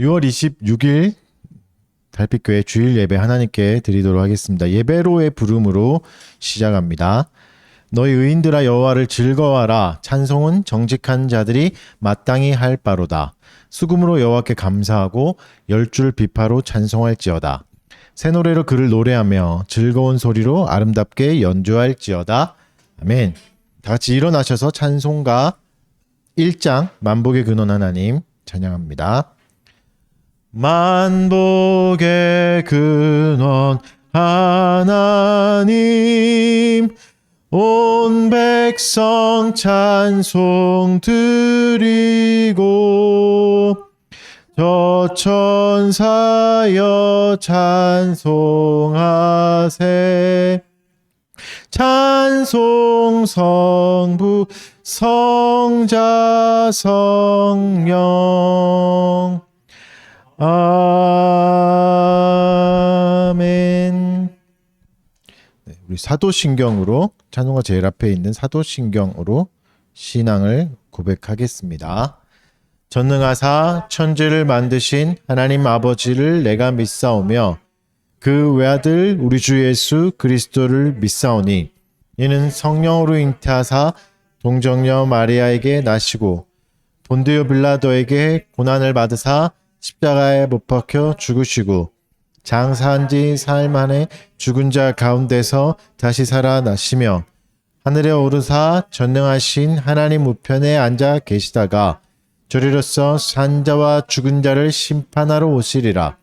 6월 26일 달빛교회 주일 예배 하나님께 드리도록 하겠습니다. 예배로의 부름으로 시작합니다. 너희 의인들아 여호와를 즐거워하라. 찬송은 정직한 자들이 마땅히 할 바로다. 수금으로 여호와께 감사하고 열줄 비파로 찬송할지어다. 새 노래로 그를 노래하며 즐거운 소리로 아름답게 연주할지어다. 아멘. 다 같이 일어나셔서 찬송가 1장 만복의 근원 하나님 찬양합니다. 만복의 근원 하나님 온 백성 찬송 드리고 저 천사여 찬송하세 찬송 성부 성자 성령 아멘. 네, 우리 사도신경으로 찬송가 제일 앞에 있는 사도신경으로 신앙을 고백하겠습니다. 전능하사 천지를 만드신 하나님 아버지를 내가 믿사오며 그 외아들 우리 주 예수 그리스도를 믿사오니 이는 성령으로 잉태하사 동정녀 마리아에게 나시고 본디오 빌라도에게 고난을 받으사 십자가에 못 박혀 죽으시고 장사한 지 사흘 만에 죽은 자 가운데서 다시 살아나시며 하늘에 오르사 전능하신 하나님 우편에 앉아 계시다가 저리로서 산자와 죽은 자를 심판하러 오시리라.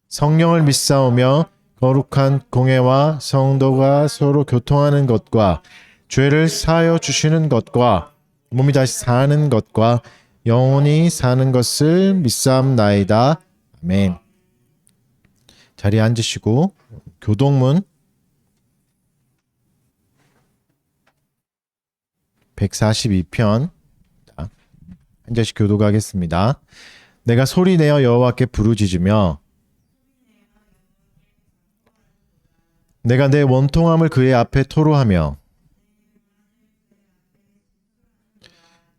성령을 믿사오며 거룩한 공회와 성도가 서로 교통하는 것과 죄를 사하여 주시는 것과 몸이 다시 사는 것과 영원히 사는 것을 믿사옵나이다. 아멘. 자리에 앉으시고 교동문 142편 한 절씩 교독하겠습니다. 내가 소리내어 여호와께 부르짖으며 내가 내 원통함을 그의 앞에 토로하며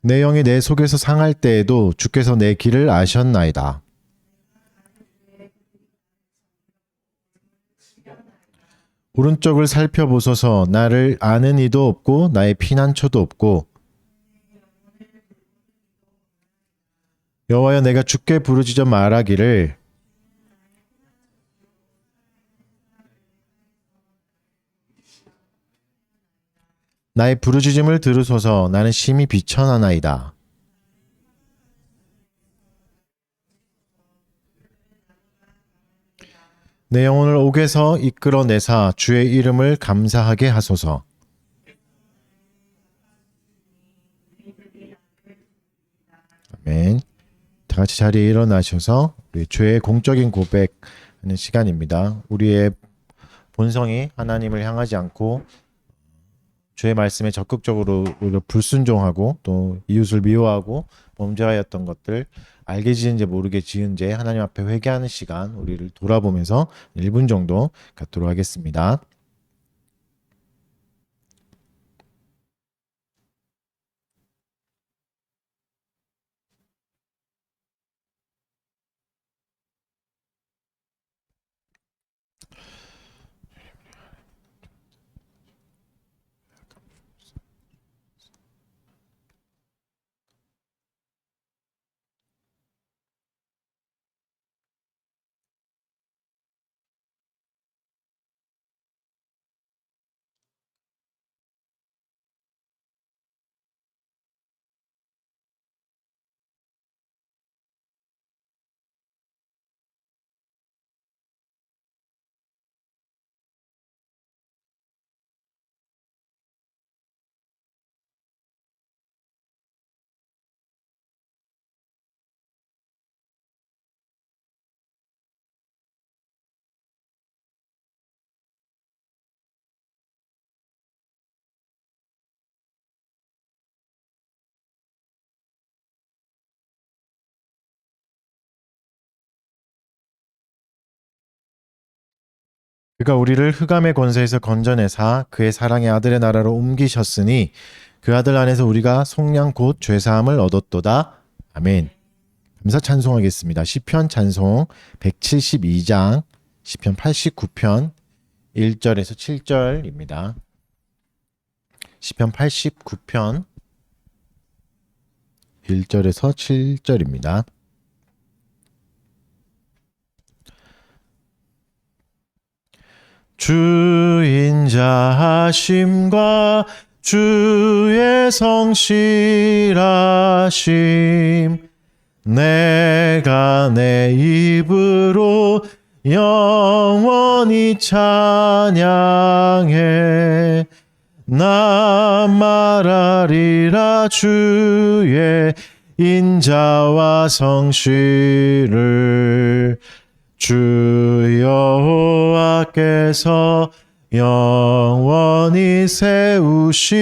내 영이 내 속에서 상할 때에도 주께서 내 길을 아셨나이다. 오른쪽을 살펴보소서. 나를 아는 이도 없고 나의 피난처도 없고 여호와여 내가 주께 부르짖어 말하기를 나의 부르짖음을 들으소서. 나는 심히 비천하나이다. 내 영혼을 옥에서 이끌어내사 주의 이름을 감사하게 하소서. 아멘. 다 같이 자리에 일어나셔서 우리 주의 공적인 고백하는 시간입니다. 우리의 본성이 하나님을 향하지 않고 주의 말씀에 적극적으로 오히려 불순종하고 또 이웃을 미워하고 범죄하였던 것들 알게 지은지 모르게 지은 죄 하나님 앞에 회개하는 시간 우리를 돌아보면서 1분 정도 갖도록 하겠습니다. 그가 우리를 흑암의 권세에서 건져내사 그의 사랑의 아들의 나라로 옮기셨으니 그 아들 안에서 우리가 속량 곧 죄사함을 얻었도다. 아멘. 감사 찬송하겠습니다. 시편 찬송 172장 시편 89편 1절에서 7절입니다. 시편 89편 1절에서 7절입니다. 주 인자하심과 주의 성실하심 내가 내 입으로 영원히 찬양해 나 말하리라 주의 인자와 성실을 주 여호와께서 영원히 세우시며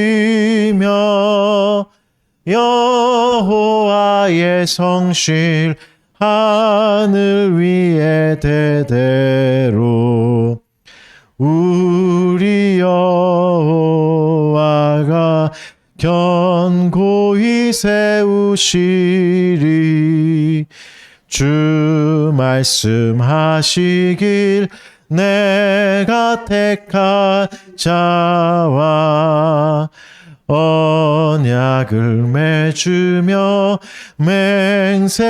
여호와의 성실 하늘 위에 대대로 우리 여호와가 견고히 세우시리 주 말씀하시길 내가 택한 자와 언약을 맺으며 맹세하여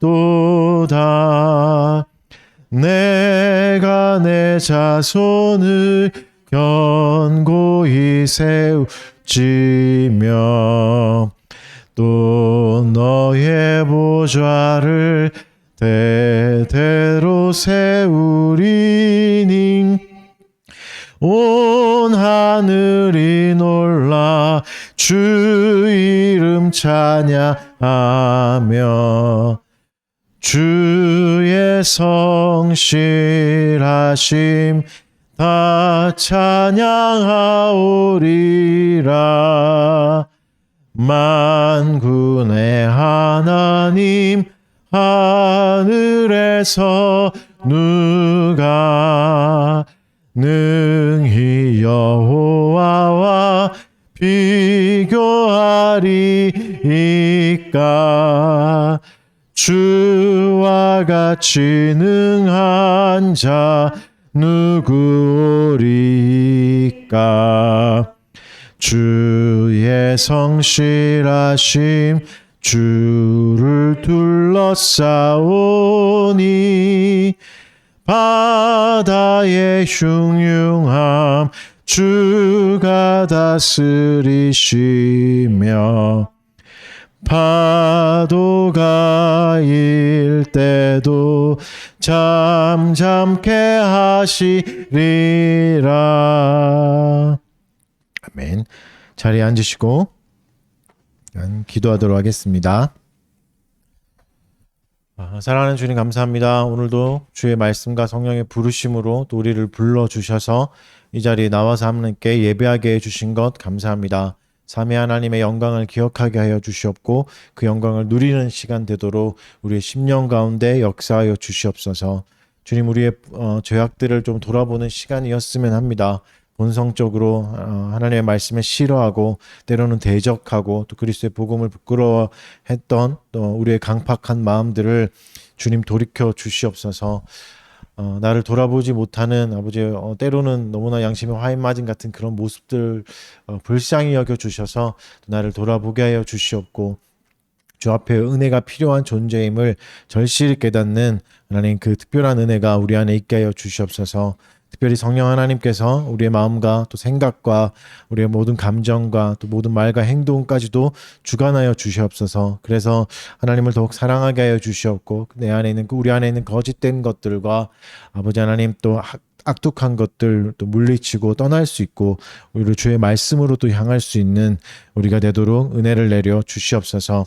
도다 내가 내 자손을 견고히 세우지며 또 너의 보좌를 대대로 세우리니 온 하늘이 놀라 주 이름 찬양하며 주의 성실하심 다 찬양하오리라 만군의 하나님 하늘에서 누가 능히 여호와와 비교하리이까 주와 같이 능한 자 누구리까 주의 성실하심 주를 둘러싸오니 바다의 흉흉함 주가 다스리시며 파도가 일 때도 잠잠케 하시리라. 아멘. 자리에 앉으시고 기도하도록 하겠습니다. 사랑하는 주님 감사합니다. 오늘도 주의 말씀과 성령의 부르심으로 또 우리를 불러주셔서 이 자리에 나와서 하나님께 예배하게 해주신 것 감사합니다. 삼위 하나님의 영광을 기억하게 하여 주시옵고 그 영광을 누리는 시간 되도록 우리의 심령 가운데 역사하여 주시옵소서. 주님 우리의 죄악들을 좀 돌아보는 시간이었으면 합니다. 본성적으로 하나님의 말씀에 싫어하고 때로는 대적하고 또 그리스도의 복음을 부끄러워했던 또 우리의 강팍한 마음들을 주님 돌이켜 주시옵소서. 나를 돌아보지 못하는 아버지 때로는 너무나 양심에 화인 맞은 같은 그런 모습들 불쌍히 여겨 주셔서 나를 돌아보게 하여 주시옵고 주 앞에 은혜가 필요한 존재임을 절실히 깨닫는 하나님 그 특별한 은혜가 우리 안에 있게 하여 주시옵소서. 특별히 성령 하나님께서 우리의 마음과 또 생각과 우리의 모든 감정과 또 모든 말과 행동까지도 주관하여 주시옵소서. 그래서 하나님을 더욱 사랑하게 하여 주시옵고 내 안에 있는 우리 안에 있는 거짓된 것들과 아버지 하나님 또 악독한 것들 또 물리치고 떠날 수 있고 오히려 주의 말씀으로 또 향할 수 있는 우리가 되도록 은혜를 내려 주시옵소서.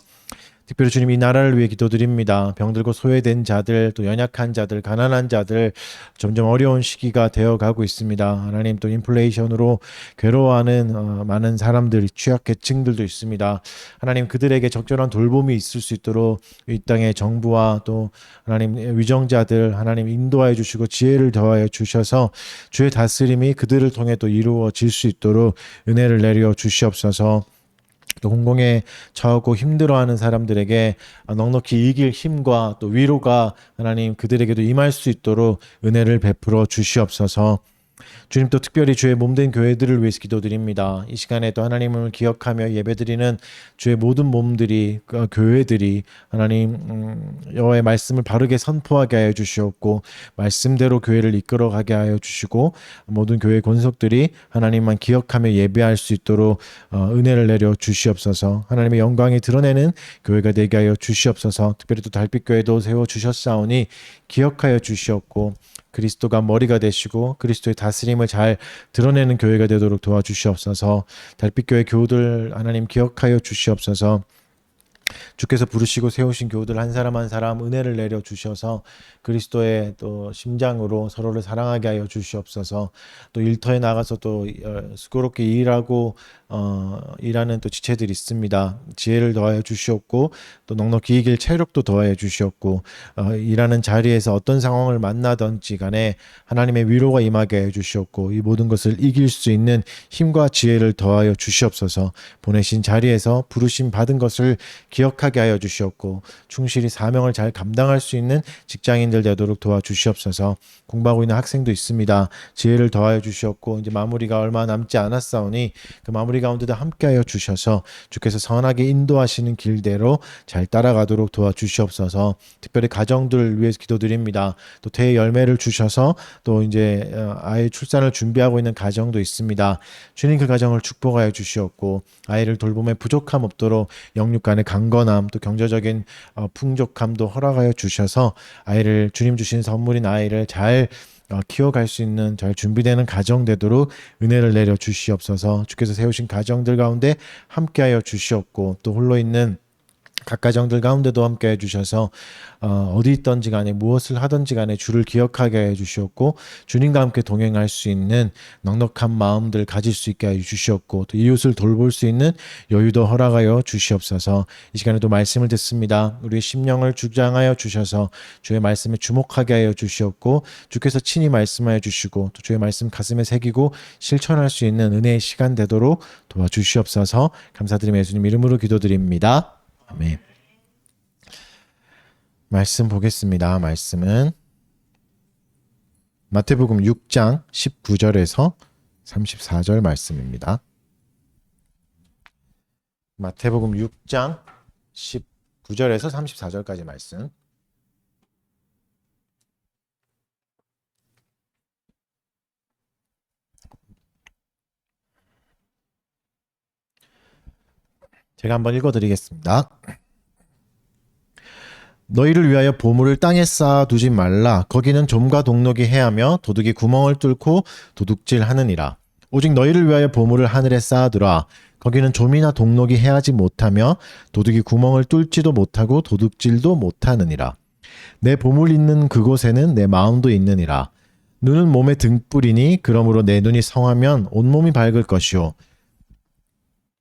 특별히 주님 이 나라를 위해 기도드립니다. 병들고 소외된 자들, 또 연약한 자들, 가난한 자들 점점 어려운 시기가 되어가고 있습니다. 하나님 또 인플레이션으로 괴로워하는 많은 사람들, 취약계층들도 있습니다. 하나님 그들에게 적절한 돌봄이 있을 수 있도록 이 땅의 정부와 또 하나님 위정자들 하나님 인도하여 주시고 지혜를 더하여 주셔서 주의 다스림이 그들을 통해 또 이루어질 수 있도록 은혜를 내려 주시옵소서. 또 공공에 처하고 힘들어하는 사람들에게 넉넉히 이길 힘과 또 위로가 하나님 그들에게도 임할 수 있도록 은혜를 베풀어 주시옵소서. 주님, 또 특별히 주의 몸된 교회들을 위해서 기도드립니다. 이 시간에 또 하나님을 기억하며 예배드리는 주의 모든 몸들이, 교회들이 하나님 여호와의 말씀을 바르게 선포하게 하여 주시옵고 말씀대로 교회를 이끌어가게 하여 주시고 모든 교회 권속들이 하나님만 기억하며 예배할 수 있도록 은혜를 내려 주시옵소서. 하나님의 영광이 드러내는 교회가 되게 하여 주시옵소서. 특별히 또 달빛교회도 세워주셨사오니 기억하여 주시옵고 그리스도가 머리가 되시고 그리스도의 다스림을 잘 드러내는 교회가 되도록 도와주시옵소서. 달빛교회 교우들 하나님 기억하여 주시옵소서. 주께서 부르시고 세우신 교우들 한 사람 한 사람 은혜를 내려 주셔서 그리스도의 또 심장으로 서로를 사랑하게 하여 주시옵소서. 또 일터에 나가서 또 수고롭게 일하고 일하는 또 지체들이 있습니다. 지혜를 더하여 주시옵고 또 넉넉히 이길 체력도 더하여 주시옵고 일하는 자리에서 어떤 상황을 만나든지 간에 하나님의 위로가 임하게 해 주시옵고 이 모든 것을 이길 수 있는 힘과 지혜를 더하여 주시옵소서. 보내신 자리에서 부르심 받은 것을 기억하게 하여 주시옵고 충실히 사명을 잘 감당할 수 있는 직장인들 되도록 도와주시옵소서. 공부하고 있는 학생도 있습니다. 지혜를 더하여 주시옵고 이제 마무리가 얼마 남지 않았사오니 그 마무리 가운데도 함께하여 주셔서 주께서 선하게 인도하시는 길대로 잘 따라가도록 도와주시옵소서. 특별히 가정들 위해서 기도드립니다. 또 대의 열매를 주셔서 또 이제 아이 출산을 준비하고 있는 가정도 있습니다. 주님 그 가정을 축복하여 주시옵고 아이를 돌봄에 부족함 없도록 영육 간의 강건함 또 경제적인 풍족함도 허락하여 주셔서 아이를 주님 주신 선물인 아이를 잘 키워갈 수 있는 잘 준비되는 가정 되도록 은혜를 내려 주시옵소서. 주께서 세우신 가정들 가운데 함께하여 주시옵고 또 홀로 있는 각 가정들 가운데도 함께 해주셔서 어디 있든지 간에 무엇을 하든지 간에 주를 기억하게 해주시옵고 주님과 함께 동행할 수 있는 넉넉한 마음들 가질 수 있게 해주시옵고 또 이웃을 돌볼 수 있는 여유도 허락하여 주시옵소서. 이 시간에도 말씀을 듣습니다. 우리의 심령을 주장하여 주셔서 주의 말씀에 주목하게 하여 주시옵고 주께서 친히 말씀하여 주시고 또 주의 말씀 가슴에 새기고 실천할 수 있는 은혜의 시간 되도록 도와주시옵소서. 감사드리며 예수님 이름으로 기도드립니다. 아멘. 말씀 보겠습니다. 말씀은 마태복음 6장 19절에서 34절 말씀입니다. 마태복음 6장 19절에서 34절까지 말씀. 제가 한번 읽어드리겠습니다. 너희를 위하여 보물을 땅에 쌓아두지 말라. 거기는 좀과 동록이 해하며 도둑이 구멍을 뚫고 도둑질하느니라. 오직 너희를 위하여 보물을 하늘에 쌓아두라. 거기는 좀이나 동록이 해하지 못하며 도둑이 구멍을 뚫지도 못하고 도둑질도 못하느니라. 내 보물 있는 그곳에는 내 마음도 있느니라. 눈은 몸의 등불이니 그러므로 내 눈이 성하면 온몸이 밝을 것이요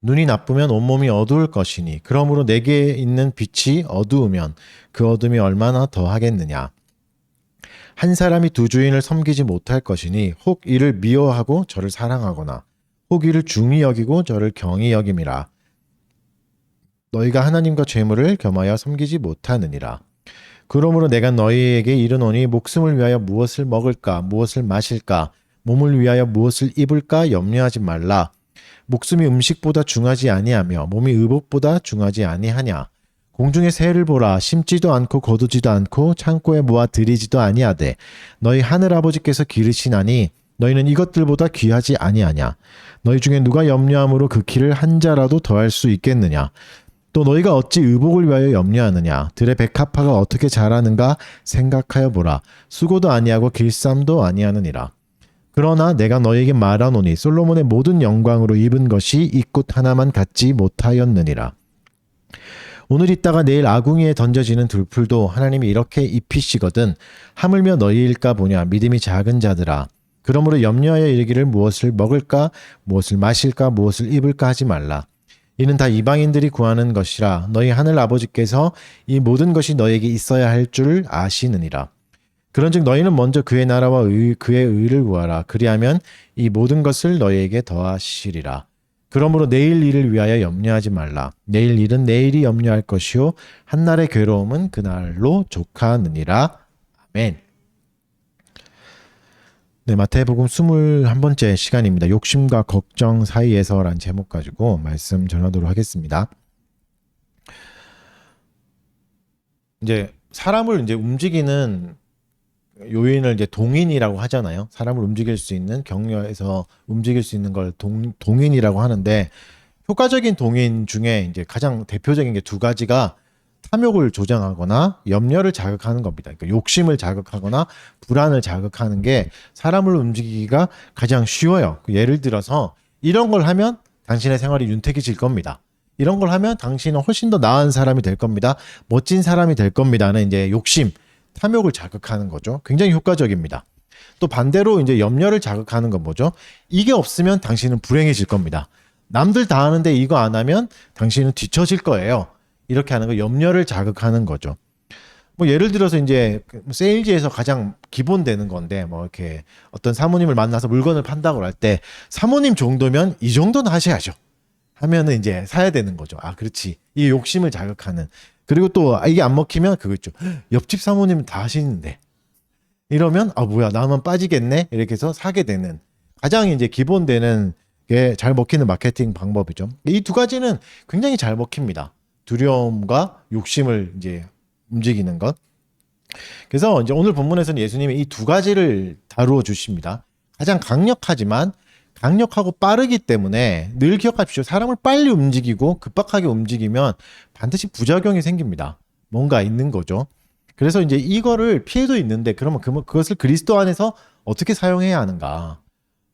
눈이 나쁘면 온몸이 어두울 것이니 그러므로 내게 있는 빛이 어두우면 그 어둠이 얼마나 더하겠느냐. 한 사람이 두 주인을 섬기지 못할 것이니 혹 이를 미워하고 저를 사랑하거나 혹 이를 중히 여기고 저를 경히 여김이라. 너희가 하나님과 재물을 겸하여 섬기지 못하느니라. 그러므로 내가 너희에게 이르노니 목숨을 위하여 무엇을 먹을까 무엇을 마실까 몸을 위하여 무엇을 입을까 염려하지 말라. 목숨이 음식보다 중하지 아니하며 몸이 의복보다 중하지 아니하냐. 공중의 새를 보라. 심지도 않고 거두지도 않고 창고에 모아 들이지도 아니하되 너희 하늘아버지께서 기르시나니 너희는 이것들보다 귀하지 아니하냐. 너희 중에 누가 염려함으로 그 키를 한 자라도 더할 수 있겠느냐. 또 너희가 어찌 의복을 위하여 염려하느냐. 들의 백합화가 어떻게 자라는가 생각하여 보라. 수고도 아니하고 길쌈도 아니하느니라. 그러나 내가 너희에게 말하노니 솔로몬의 모든 영광으로 입은 것이 이 꽃 하나만 갖지 못하였느니라. 오늘 있다가 내일 아궁이에 던져지는 들풀도 하나님이 이렇게 입히시거든 하물며 너희일까 보냐. 믿음이 작은 자들아. 그러므로 염려하여 이르기를 무엇을 먹을까 무엇을 마실까 무엇을 입을까 하지 말라. 이는 다 이방인들이 구하는 것이라. 너희 하늘 아버지께서 이 모든 것이 너희에게 있어야 할 줄 아시느니라. 그런즉 너희는 먼저 그의 나라와 그의 의를 구하라. 그리하면 이 모든 것을 너희에게 더하시리라. 그러므로 내일 일을 위하여 염려하지 말라. 내일 일은 내일이 염려할 것이요 한날의 괴로움은 그날로 족하느니라. 아멘. 네, 마태복음 21번째 시간입니다. 욕심과 걱정 사이에서라는 제목 가지고 말씀 전하도록 하겠습니다. 이제 사람을 이제 움직이는 요인을 이제 동인이라고 하잖아요. 사람을 움직일 수 있는 격려해서 움직일 수 있는 걸 동인이라고 하는데, 효과적인 동인 중에 이제 가장 대표적인 게 두 가지가 탐욕을 조장하거나 염려를 자극하는 겁니다. 그러니까 욕심을 자극하거나 불안을 자극하는 게 사람을 움직이기가 가장 쉬워요. 예를 들어서 이런 걸 하면 당신의 생활이 윤택해질 겁니다. 이런 걸 하면 당신은 훨씬 더 나은 사람이 될 겁니다. 멋진 사람이 될 겁니다는 이제 욕심, 탐욕을 자극하는 거죠. 굉장히 효과적입니다. 또 반대로 이제 염려를 자극하는 건 뭐죠? 이게 없으면 당신은 불행해질 겁니다. 남들 다 하는데 이거 안 하면 당신은 뒤처질 거예요. 이렇게 하는 거 염려를 자극하는 거죠. 뭐 예를 들어서 이제 세일즈에서 가장 기본 되는 건데, 뭐 이렇게 어떤 사모님을 만나서 물건을 판다고 할 때 사모님 정도면 이 정도는 하셔야죠. 하면은 이제 사야 되는 거죠. 아, 그렇지. 이 욕심을 자극하는. 그리고 또 이게 안 먹히면 그거 있죠. 옆집 사모님은 다 하시는데. 이러면 아, 뭐야, 나만 빠지겠네. 이렇게 해서 사게 되는 가장 이제 기본 되는 게 잘 먹히는 마케팅 방법이죠. 이 두 가지는 굉장히 잘 먹힙니다. 두려움과 욕심을 이제 움직이는 것. 그래서 이제 오늘 본문에서는 예수님이 이 두 가지를 다루어 주십니다. 가장 강력하고 빠르기 때문에 늘 기억하십시오. 사람을 빨리 움직이고 급박하게 움직이면 반드시 부작용이 생깁니다. 뭔가 있는 거죠. 그래서 이제 이거를 피해도 있는데, 그러면 그것을 그리스도 안에서 어떻게 사용해야 하는가?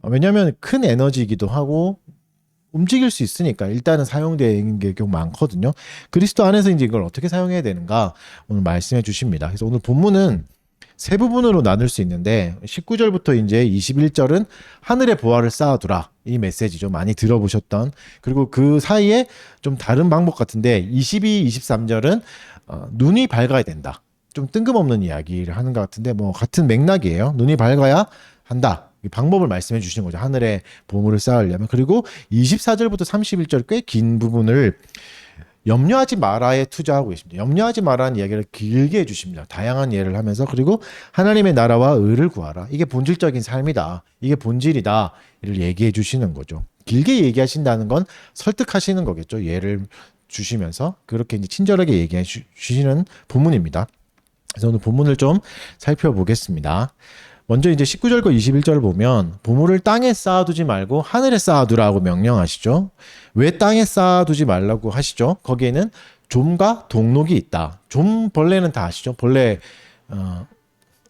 왜냐하면 큰 에너지이기도 하고 움직일 수 있으니까 일단은 사용되는 게 좀 많거든요. 그리스도 안에서 이제 이걸 어떻게 사용해야 되는가 오늘 말씀해 주십니다. 그래서 오늘 본문은 세 부분으로 나눌 수 있는데, 19절부터 이제 21절은 하늘의 보화를 쌓아두라, 이 메시지죠. 많이 들어보셨던. 그리고 그 사이에 좀 다른 방법 같은데 22, 23절은 눈이 밝아야 된다. 좀 뜬금없는 이야기를 하는 것 같은데 뭐 같은 맥락이에요. 눈이 밝아야 한다. 이 방법을 말씀해 주시는 거죠. 하늘의 보물을 쌓으려면. 그리고 24절부터 31절 꽤 긴 부분을 염려하지 마라에 투자하고 계십니다. 염려하지 마라는 이야기를 길게 해주십니다. 다양한 예를 하면서. 그리고 하나님의 나라와 의를 구하라. 이게 본질적인 삶이다. 이게 본질이다. 이를 얘기해 주시는 거죠. 길게 얘기하신다는 건 설득하시는 거겠죠. 예를 주시면서 그렇게 이제 친절하게 얘기해 주시는 본문입니다. 그래서 오늘 본문을 좀 살펴보겠습니다. 먼저 이제 19절과 21절을 보면 보물을 땅에 쌓아두지 말고 하늘에 쌓아두라고 명령하시죠. 왜 땅에 쌓아두지 말라고 하시죠? 거기에는 좀과 동록이 있다. 좀벌레는 다 아시죠? 벌레,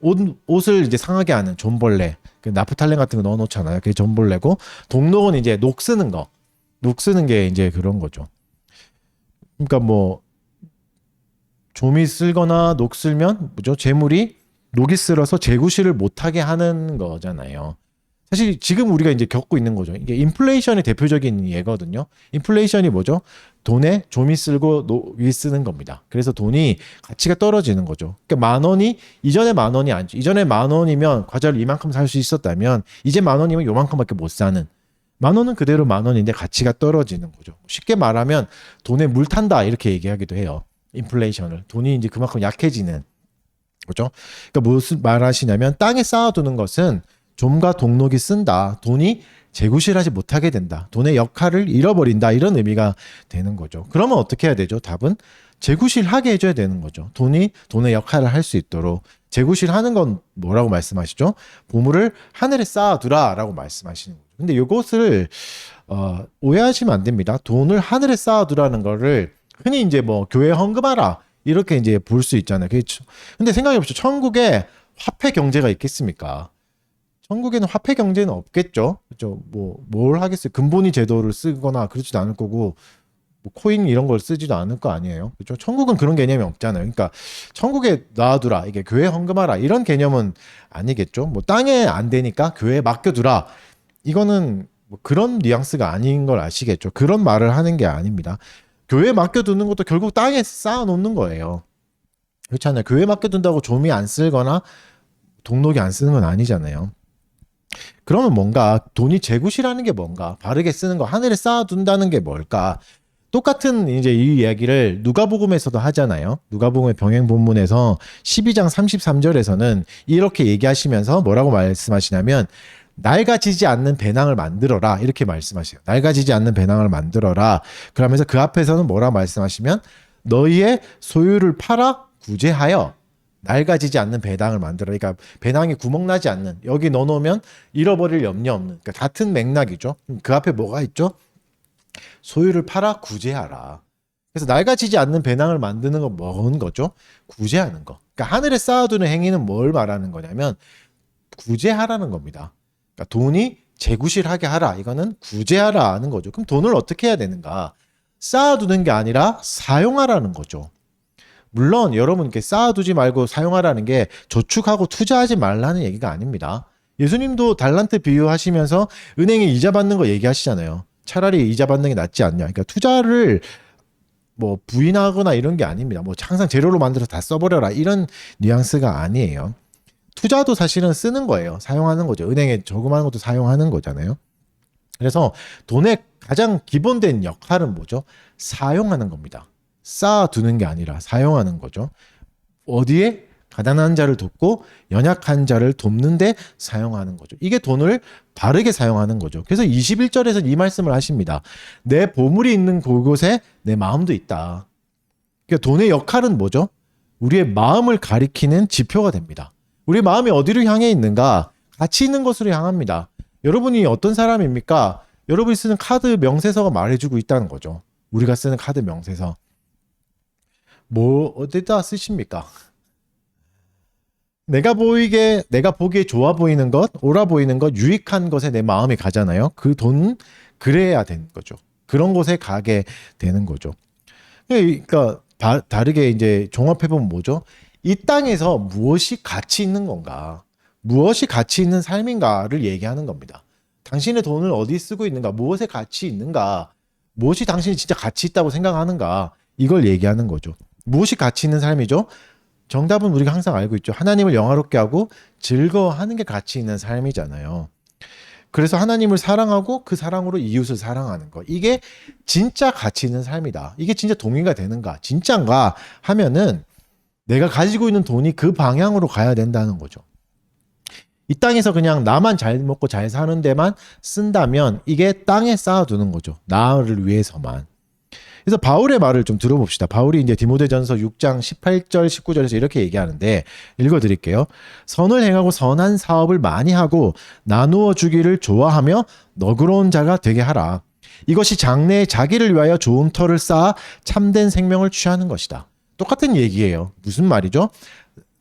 옷을 이제 상하게 하는 좀벌레, 그 나프탈렌 같은 거 넣어놓잖아요. 그게 좀벌레고, 동록은 이제 녹 쓰는 거, 녹 쓰는 게 이제 그런 거죠. 그러니까 뭐 좀이 쓸거나 녹 쓸면 뭐죠? 재물이 녹이 쓸어서 재구실을 못하게 하는 거잖아요. 사실 지금 우리가 이제 겪고 있는 거죠. 이게 인플레이션의 대표적인 예거든요. 인플레이션이 뭐죠? 돈에 좀이 쓸고 녹이 쓰는 겁니다. 그래서 돈이 가치가 떨어지는 거죠. 그러니까 만 원이 이전에 만 원이 아니죠. 이전에 만 원이면 과자를 이만큼 살 수 있었다면 이제 만 원이면 요만큼밖에 못 사는. 만 원은 그대로 만 원인데 가치가 떨어지는 거죠. 쉽게 말하면 돈에 물 탄다 이렇게 얘기하기도 해요. 인플레이션을. 돈이 이제 그만큼 약해지는. 그렇죠? 그러니까 무슨 말하시냐면 땅에 쌓아두는 것은 좀과 동록이 쓴다. 돈이 재구실하지 못하게 된다. 돈의 역할을 잃어버린다. 이런 의미가 되는 거죠. 그러면 어떻게 해야 되죠? 답은 재구실하게 해줘야 되는 거죠. 돈이 돈의 역할을 할 수 있도록. 재구실하는 건 뭐라고 말씀하시죠? 보물을 하늘에 쌓아두라라고 말씀하시는 거죠. 근데 이것을 오해하시면 안 됩니다. 돈을 하늘에 쌓아두라는 거를 흔히 이제 뭐 교회 헌금하라 이렇게 이제 볼 수 있잖아요. 근데 생각해 보시죠. 천국에 화폐 경제가 있겠습니까? 천국에는 화폐 경제는 없겠죠. 그렇죠? 뭐 뭘 하겠어요? 금본위 제도를 쓰거나 그러지도 않을 거고, 뭐 코인 이런 걸 쓰지도 않을 거 아니에요. 그렇죠? 천국은 그런 개념이 없잖아요. 그러니까 천국에 놔두라, 이게 교회 헌금하라 이런 개념은 아니겠죠. 뭐 땅에 안 되니까 교회에 맡겨두라. 이거는 뭐 그런 뉘앙스가 아닌 걸 아시겠죠. 그런 말을 하는 게 아닙니다. 교회에 맡겨두는 것도 결국 땅에 쌓아놓는 거예요. 그렇잖아요. 교회에 맡겨둔다고 좀이 안 쓸거나 동록이 안 쓰는 건 아니잖아요. 그러면 뭔가 돈이 재구시라는 게 뭔가 바르게 쓰는 거 하늘에 쌓아둔다는 게 뭘까? 똑같은 이제 이 이야기를 누가복음에서도 하잖아요. 누가복음의 병행 본문에서 12장 33절에서는 이렇게 얘기하시면서 뭐라고 말씀하시냐면 낡아지지 않는 배낭을 만들어라 이렇게 말씀하세요. 낡아지지 않는 배낭을 만들어라. 그러면서 그 앞에서는 뭐라고 말씀하시면 너희의 소유를 팔아 구제하여 낡아지지 않는 배낭을 만들어. 그러니까 배낭이 구멍 나지 않는 여기 넣어놓으면 잃어버릴 염려 없는 그러니까 같은 맥락이죠. 그 앞에 뭐가 있죠? 소유를 팔아 구제하라. 그래서 낡아지지 않는 배낭을 만드는 건 뭔 거죠? 구제하는 거. 그러니까 하늘에 쌓아두는 행위는 뭘 말하는 거냐면 구제하라는 겁니다. 그러니까 돈이 재구실하게 하라. 이거는 구제하라는 거죠. 그럼 돈을 어떻게 해야 되는가? 쌓아두는 게 아니라 사용하라는 거죠. 물론 여러분 이렇게 쌓아두지 말고 사용하라는 게 저축하고 투자하지 말라는 얘기가 아닙니다. 예수님도 달란트 비유하시면서 은행에 이자 받는 거 얘기하시잖아요. 차라리 이자 받는 게 낫지 않냐. 그러니까 투자를 뭐 부인하거나 이런 게 아닙니다. 뭐 항상 재료로 만들어서 다 써버려라 이런 뉘앙스가 아니에요. 투자도 사실은 쓰는 거예요. 사용하는 거죠. 은행에 저금하는 것도 사용하는 거잖아요. 그래서 돈의 가장 기본된 역할은 뭐죠? 사용하는 겁니다. 쌓아두는 게 아니라 사용하는 거죠. 어디에? 가난한 자를 돕고 연약한 자를 돕는데 사용하는 거죠. 이게 돈을 바르게 사용하는 거죠. 그래서 21절에서 이 말씀을 하십니다. 내 보물이 있는 그곳에 내 마음도 있다. 그러니까 돈의 역할은 뭐죠? 우리의 마음을 가리키는 지표가 됩니다. 우리 마음이 어디로 향해 있는가? 가치 있는 것으로 향합니다. 여러분이 어떤 사람입니까? 여러분이 쓰는 카드 명세서가 말해주고 있다는 거죠. 우리가 쓰는 카드 명세서. 뭐 어디다 쓰십니까? 내가 보기에 좋아 보이는 것, 옳아 보이는 것, 유익한 것에 내 마음이 가잖아요. 그 돈 그래야 되는 거죠. 그런 곳에 가게 되는 거죠. 그러니까 다르게 이제 종합해 보면 뭐죠? 이 땅에서 무엇이 가치 있는 건가? 무엇이 가치 있는 삶인가를 얘기하는 겁니다. 당신의 돈을 어디 쓰고 있는가? 무엇에 가치 있는가? 무엇이 당신이 진짜 가치 있다고 생각하는가? 이걸 얘기하는 거죠. 무엇이 가치 있는 삶이죠? 정답은 우리가 항상 알고 있죠. 하나님을 영화롭게 하고 즐거워하는 게 가치 있는 삶이잖아요. 그래서 하나님을 사랑하고 그 사랑으로 이웃을 사랑하는 거. 이게 진짜 가치 있는 삶이다. 이게 진짜 동의가 되는가? 진짠가? 하면은 내가 가지고 있는 돈이 그 방향으로 가야 된다는 거죠. 이 땅에서 그냥 나만 잘 먹고 잘 사는 데만 쓴다면 이게 땅에 쌓아두는 거죠. 나를 위해서만. 그래서 바울의 말을 좀 들어봅시다. 바울이 이제 디모데전서 6장 18절 19절에서 이렇게 얘기하는데 읽어드릴게요. 선을 행하고 선한 사업을 많이 하고 나누어 주기를 좋아하며 너그러운 자가 되게 하라. 이것이 장래에 자기를 위하여 좋은 터를 쌓아 참된 생명을 취하는 것이다. 똑같은 얘기예요. 무슨 말이죠?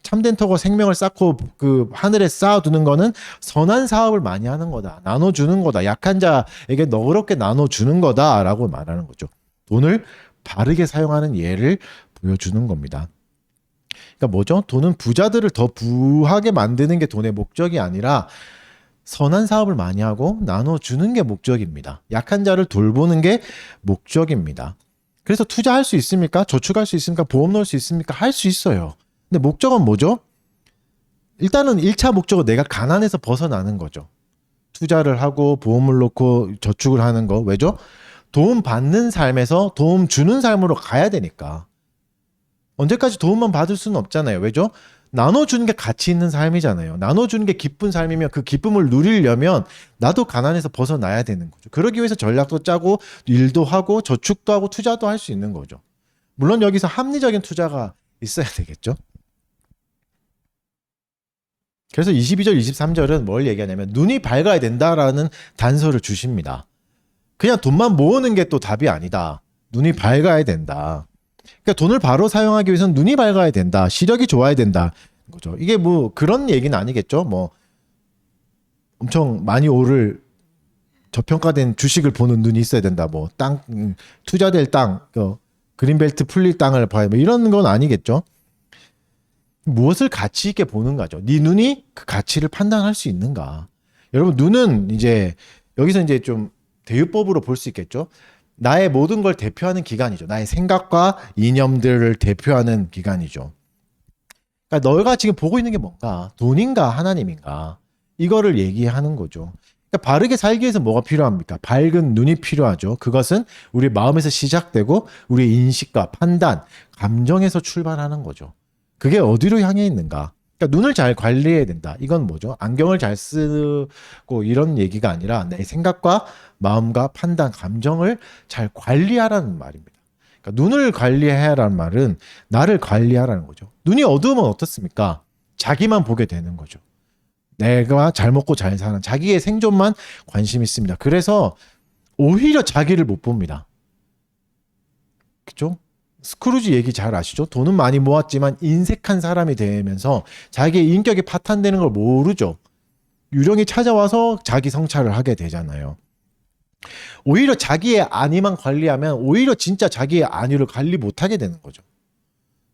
참된 터가 생명을 쌓고 그 하늘에 쌓아두는 거는 선한 사업을 많이 하는 거다. 나눠주는 거다. 약한 자에게 너그럽게 나눠주는 거다라고 말하는 거죠. 돈을 바르게 사용하는 예를 보여주는 겁니다. 그러니까 뭐죠? 돈은 부자들을 더 부하게 만드는 게 돈의 목적이 아니라 선한 사업을 많이 하고 나눠주는 게 목적입니다. 약한 자를 돌보는 게 목적입니다. 그래서 투자할 수 있습니까? 저축할 수 있습니까? 보험 넣을 수 있습니까? 할 수 있어요. 근데 목적은 뭐죠? 일단은 1차 목적은 내가 가난에서 벗어나는 거죠. 투자를 하고 보험을 넣고 저축을 하는 거. 왜죠? 도움 받는 삶에서 도움 주는 삶으로 가야 되니까. 언제까지 도움만 받을 수는 없잖아요. 왜죠? 나눠주는 게 가치 있는 삶이잖아요. 나눠주는 게 기쁜 삶이면 그 기쁨을 누리려면 나도 가난에서 벗어나야 되는 거죠. 그러기 위해서 전략도 짜고 일도 하고 저축도 하고 투자도 할 수 있는 거죠. 물론 여기서 합리적인 투자가 있어야 되겠죠. 그래서 22절, 23절은 뭘 얘기하냐면 눈이 밝아야 된다라는 단서를 주십니다. 그냥 돈만 모으는 게 또 답이 아니다. 눈이 밝아야 된다. 그러니까 돈을 바로 사용하기 위해서는 눈이 밝아야 된다. 시력이 좋아야 된다. 거죠. 이게 뭐 그런 얘기는 아니겠죠. 뭐 엄청 많이 오를 저평가된 주식을 보는 눈이 있어야 된다. 뭐 땅 투자될 땅, 그린벨트 풀릴 땅을 봐야 뭐 이런 건 아니겠죠. 무엇을 가치 있게 보는가죠. 네 눈이 그 가치를 판단할 수 있는가. 여러분 눈은 이제 여기서 이제 좀 대유법으로 볼 수 있겠죠. 나의 모든 걸 대표하는 기관이죠. 나의 생각과 이념들을 대표하는 기관이죠. 그러니까 너가 지금 보고 있는 게 뭔가? 돈인가 하나님인가? 이거를 얘기하는 거죠. 그러니까 바르게 살기 위해서 뭐가 필요합니까? 밝은 눈이 필요하죠. 그것은 우리 마음에서 시작되고 우리 인식과 판단, 감정에서 출발하는 거죠. 그게 어디로 향해 있는가? 그러니까 눈을 잘 관리해야 된다. 이건 뭐죠? 안경을 잘 쓰고 이런 얘기가 아니라 내 생각과 마음과 판단, 감정을 잘 관리하라는 말입니다. 그러니까 눈을 관리해야라는 말은 나를 관리하라는 거죠. 눈이 어두우면 어떻습니까? 자기만 보게 되는 거죠. 내가 잘 먹고 잘 사는 자기의 생존만 관심 있습니다. 그래서 오히려 자기를 못 봅니다. 그죠? 스크루지 얘기 잘 아시죠? 돈은 많이 모았지만 인색한 사람이 되면서 자기의 인격이 파탄되는 걸 모르죠. 유령이 찾아와서 자기 성찰을 하게 되잖아요. 오히려 자기의 안위만 관리하면 오히려 진짜 자기의 안위를 관리 못하게 되는 거죠.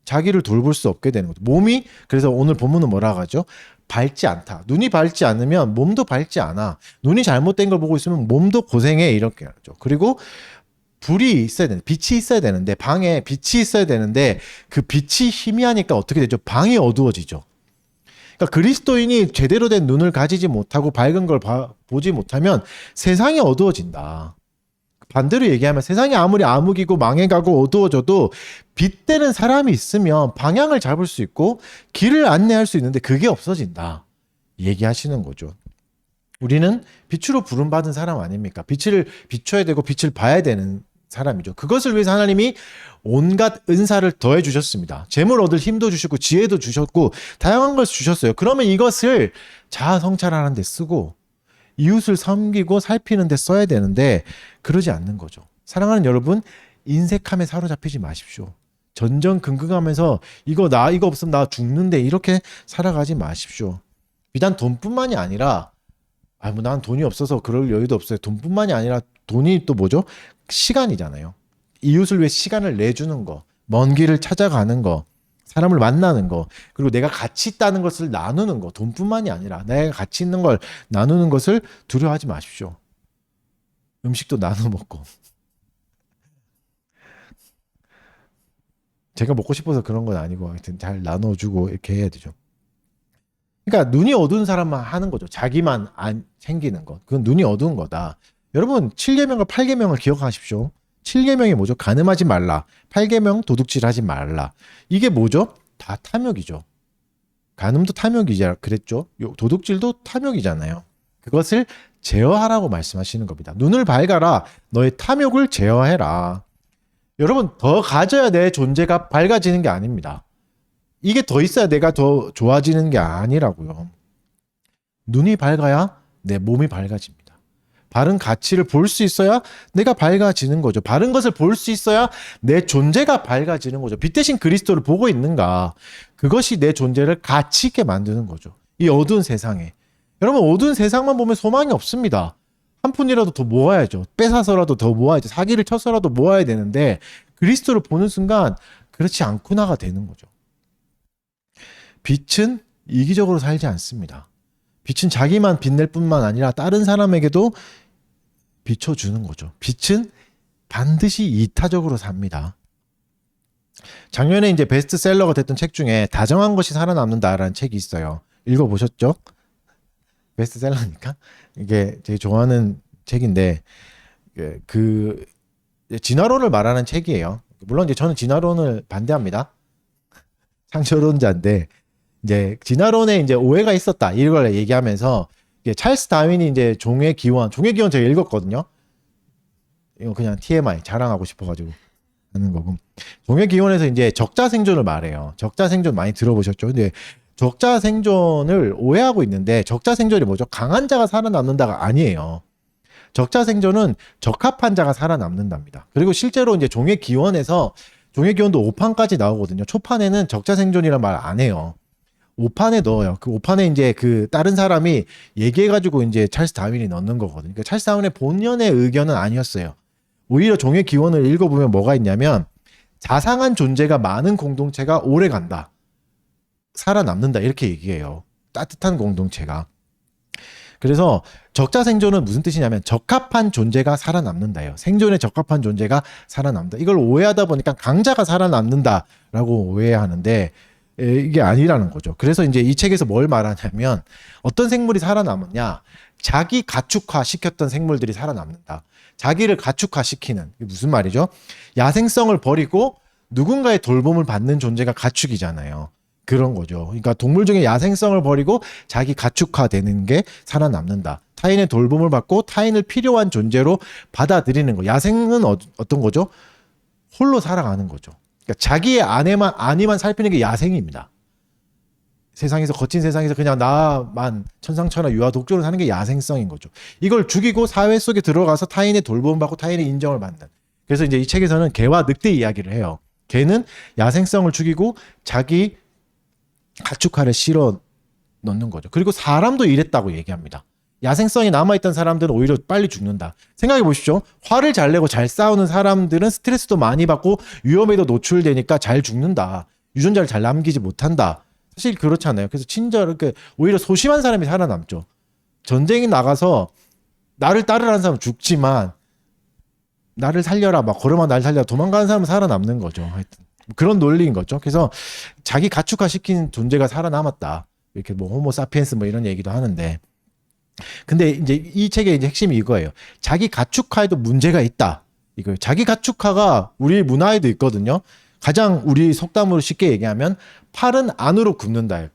자기를 돌볼 수 없게 되는 거죠. 몸이 그래서 오늘 본문은 뭐라고 하죠? 밝지 않다. 눈이 밝지 않으면 몸도 밝지 않아. 눈이 잘못된 걸 보고 있으면 몸도 고생해 이렇게 하죠. 그리고 불이 있어야 되는데 빛이 있어야 되는데 방에 빛이 있어야 되는데 그 빛이 희미하니까 어떻게 되죠? 방이 어두워지죠. 그러니까 그리스도인이 제대로 된 눈을 가지지 못하고 밝은 걸 보지 못하면 세상이 어두워진다. 반대로 얘기하면 세상이 아무리 암흑이고 망해가고 어두워져도 빛되는 사람이 있으면 방향을 잡을 수 있고 길을 안내할 수 있는데 그게 없어진다. 얘기하시는 거죠. 우리는 빛으로 부름받은 사람 아닙니까? 빛을 비춰야 되고 빛을 봐야 되는 사람이죠. 그것을 위해서 하나님이 온갖 은사를 더해 주셨습니다. 재물 얻을 힘도 주셨고 지혜도 주셨고 다양한 것을 주셨어요. 그러면 이것을 자아 성찰하는 데 쓰고 이웃을 섬기고 살피는 데 써야 되는데 그러지 않는 거죠. 사랑하는 여러분, 인색함에 사로잡히지 마십시오. 전전긍긍하면서 이거 없으면 나 죽는데 이렇게 살아가지 마십시오. 비단 돈뿐만이 아니라 난 돈이 없어서 그럴 여유도 없어요. 돈뿐만이 아니라 돈이 또 뭐죠? 시간이잖아요. 이웃을 위해 시간을 내주는 거, 먼 길을 찾아가는 거, 사람을 만나는 거, 그리고 내가 가치 있다는 것을 나누는 거, 돈뿐만이 아니라 내가 가치 있는 걸 나누는 것을 두려워하지 마십시오. 음식도 나눠 먹고. 제가 먹고 싶어서 그런 건 아니고 하여튼 잘 나눠주고 이렇게 해야 되죠. 그러니까 눈이 어두운 사람만 하는 거죠. 자기만 안 챙기는 것. 그건 눈이 어두운 거다. 여러분 7계명과 8계명을 기억하십시오. 7계명이 뭐죠? 간음하지 말라. 8계명 도둑질하지 말라. 이게 뭐죠? 다 탐욕이죠. 간음도 탐욕이자 그랬죠. 도둑질도 탐욕이잖아요. 그것을 제어하라고 말씀하시는 겁니다. 눈을 밝아라. 너의 탐욕을 제어해라. 여러분 더 가져야 내 존재가 밝아지는 게 아닙니다. 이게 더 있어야 내가 더 좋아지는 게 아니라고요. 눈이 밝아야 내 몸이 밝아집니다. 바른 가치를 볼 수 있어야 내가 밝아지는 거죠. 바른 것을 볼 수 있어야 내 존재가 밝아지는 거죠. 빛 대신 그리스도를 보고 있는가. 그것이 내 존재를 가치 있게 만드는 거죠. 이 어두운 세상에. 여러분 어두운 세상만 보면 소망이 없습니다. 한 푼이라도 더 모아야죠. 뺏어서라도 더 모아야죠. 사기를 쳐서라도 모아야 되는데 그리스도를 보는 순간 그렇지 않구나가 되는 거죠. 빛은 이기적으로 살지 않습니다. 빛은 자기만 빛낼 뿐만 아니라 다른 사람에게도 비춰주는 거죠. 빛은 반드시 이타적으로 삽니다. 작년에 이제 베스트셀러가 됐던 책 중에 다정한 것이 살아남는다라는 책이 있어요. 읽어보셨죠? 베스트셀러니까 이게 제가 좋아하는 책인데 그 진화론을 말하는 책이에요. 물론 이제 저는 진화론을 반대합니다. 창조론자인데 이제 진화론에 이제 오해가 있었다 이걸 얘기하면서 찰스 다윈이 이제 종의 기원 제가 읽었거든요. 이거 그냥 TMI 자랑하고 싶어가지고 하는 거고. 종의 기원에서 이제 적자 생존을 말해요. 적자 생존 많이 들어보셨죠? 근데 적자 생존을 오해하고 있는데 적자 생존이 뭐죠? 강한 자가 살아남는다가 아니에요. 적자 생존은 적합한 자가 살아남는답니다. 그리고 실제로 이제 종의 기원에서 종의 기원도 5판까지 나오거든요. 초판에는 적자 생존이란 말 안 해요. 5판에 넣어요. 그 5판에 이제 그 다른 사람이 얘기해가지고 이제 찰스 다윈이 넣는 거거든요. 그러니까 찰스 다윈의 본연의 의견은 아니었어요. 오히려 종의 기원을 읽어보면 뭐가 있냐면 자상한 존재가 많은 공동체가 오래 간다. 살아남는다. 이렇게 얘기해요. 따뜻한 공동체가. 그래서 적자 생존은 무슨 뜻이냐면 적합한 존재가 살아남는다예요. 생존에 적합한 존재가 살아남는다. 이걸 오해하다 보니까 강자가 살아남는다라고 오해하는데 이게 아니라는 거죠. 그래서 이제 이 책에서 뭘 말하냐면 어떤 생물이 살아남느냐, 자기 가축화 시켰던 생물들이 살아남는다. 자기를 가축화 시키는, 이게 무슨 말이죠? 야생성을 버리고 누군가의 돌봄을 받는 존재가 가축이잖아요. 그런 거죠. 그러니까 동물 중에 야생성을 버리고 자기 가축화되는 게 살아남는다. 타인의 돌봄을 받고 타인을 필요한 존재로 받아들이는 거. 야생은 어떤 거죠? 홀로 살아가는 거죠. 그러니까 자기의 안에만 살피는 게 야생입니다. 세상에서, 거친 세상에서 그냥 나만 천상천하 유아 독존을 사는 게 야생성인 거죠. 이걸 죽이고 사회 속에 들어가서 타인의 돌봄을 받고 타인의 인정을 받는. 그래서 이제 이 책에서는 개와 늑대 이야기를 해요. 개는 야생성을 죽이고 자기 가축화를 실어 넣는 거죠. 그리고 사람도 이랬다고 얘기합니다. 야생성이 남아있던 사람들은 오히려 빨리 죽는다. 생각해 보십시오. 화를 잘 내고 잘 싸우는 사람들은 스트레스도 많이 받고 위험에도 노출되니까 잘 죽는다. 유전자를 잘 남기지 못한다. 사실 그렇잖아요. 그래서 오히려 소심한 사람이 살아남죠. 전쟁에 나가서 나를 따르라는 사람은 죽지만 나를 살려라, 막 걸어만 날 살려라, 도망가는 사람은 살아남는 거죠. 하여튼 그런 논리인 거죠. 그래서 자기 가축화 시킨 존재가 살아남았다. 이렇게 뭐 호모 사피엔스 뭐 이런 얘기도 하는데, 근데 이제 이 책의 이제 핵심이 이거예요. 자기 가축화에도 문제가 있다. 이거 자기 가축화가 우리 문화에도 있거든요. 가장 우리 속담으로 쉽게 얘기하면 팔은 안으로 굽는다.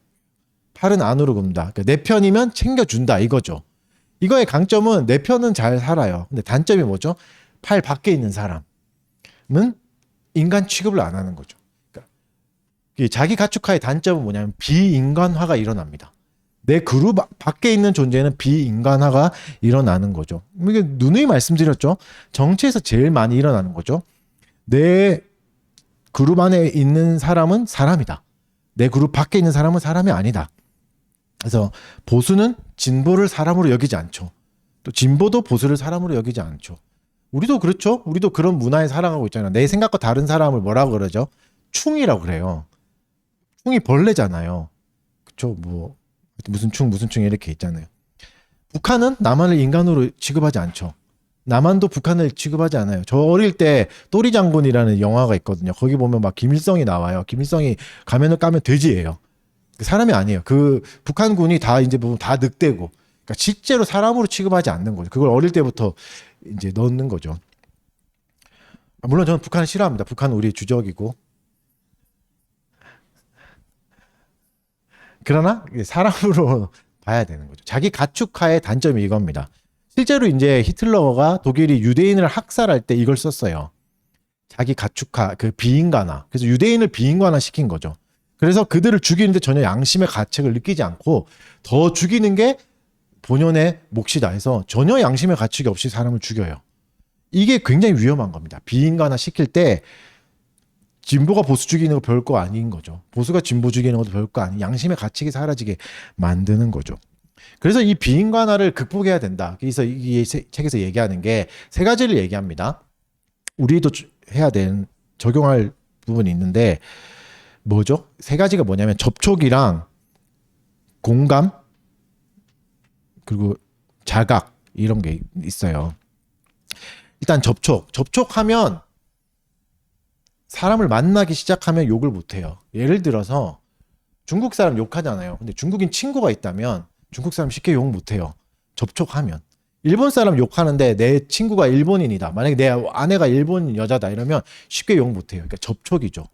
팔은 안으로 굽는다. 그러니까 내 편이면 챙겨준다 이거죠. 이거의 강점은 내 편은 잘 살아요. 근데 단점이 뭐죠? 팔 밖에 있는 사람은 인간 취급을 안 하는 거죠. 그러니까 자기 가축화의 단점은 뭐냐면 비인간화가 일어납니다. 내 그룹 밖에 있는 존재는 비인간화가 일어나는 거죠. 이게 누누이 말씀드렸죠. 정치에서 제일 많이 일어나는 거죠. 내 그룹 안에 있는 사람은 사람이다. 내 그룹 밖에 있는 사람은 사람이 아니다. 그래서 보수는 진보를 사람으로 여기지 않죠. 또 진보도 보수를 사람으로 여기지 않죠. 우리도 그렇죠. 우리도 그런 문화에 살아가고 있잖아요. 내 생각과 다른 사람을 뭐라고 그러죠? 충이라고 그래요. 충이 벌레잖아요. 그쵸? 뭐 무슨 충 이렇게 있잖아요. 북한은 남한을 인간으로 취급하지 않죠. 남한도 북한을 취급하지 않아요. 저 어릴 때 또리 장군이라는 영화가 있거든요. 거기 보면 막 김일성이 나와요. 김일성이 가면을 까면 돼지예요. 사람이 아니에요. 그 북한군이 다 이제 보면 다 늑대고, 그러니까 실제로 사람으로 취급하지 않는 거죠. 그걸 어릴 때부터 이제 넣는 거죠. 물론 저는 북한을 싫어합니다. 북한은 우리의 주적이고. 그러나 사람으로 봐야 되는 거죠. 자기 가축화의 단점이 이겁니다. 실제로 이제 히틀러가 독일이 유대인을 학살할 때 이걸 썼어요. 자기 가축화, 그 비인간화. 그래서 유대인을 비인간화 시킨 거죠. 그래서 그들을 죽이는데 전혀 양심의 가책을 느끼지 않고 더 죽이는 게 본연의 몫이다 해서 전혀 양심의 가책이 없이 사람을 죽여요. 이게 굉장히 위험한 겁니다. 비인간화 시킬 때 진보가 보수 죽이는 거 별거 아닌 거죠. 보수가 진보 죽이는 것도 별거 아닌, 양심의 가책이 사라지게 만드는 거죠. 그래서 이 비인간화를 극복해야 된다. 그래서 이 책에서 얘기하는 게 세 가지를 얘기합니다. 우리도 해야 되는, 적용할 부분이 있는데 뭐죠? 세 가지가 뭐냐면 접촉이랑 공감 그리고 자각 이런 게 있어요. 일단 접촉하면 사람을 만나기 시작하면 욕을 못해요. 예를 들어서 중국 사람 욕하잖아요. 근데 중국인 친구가 있다면 중국 사람 쉽게 욕 못해요. 접촉하면. 일본 사람 욕하는데 내 친구가 일본인이다. 만약에 내 아내가 일본 여자다 이러면 쉽게 욕 못해요. 그러니까 접촉이죠.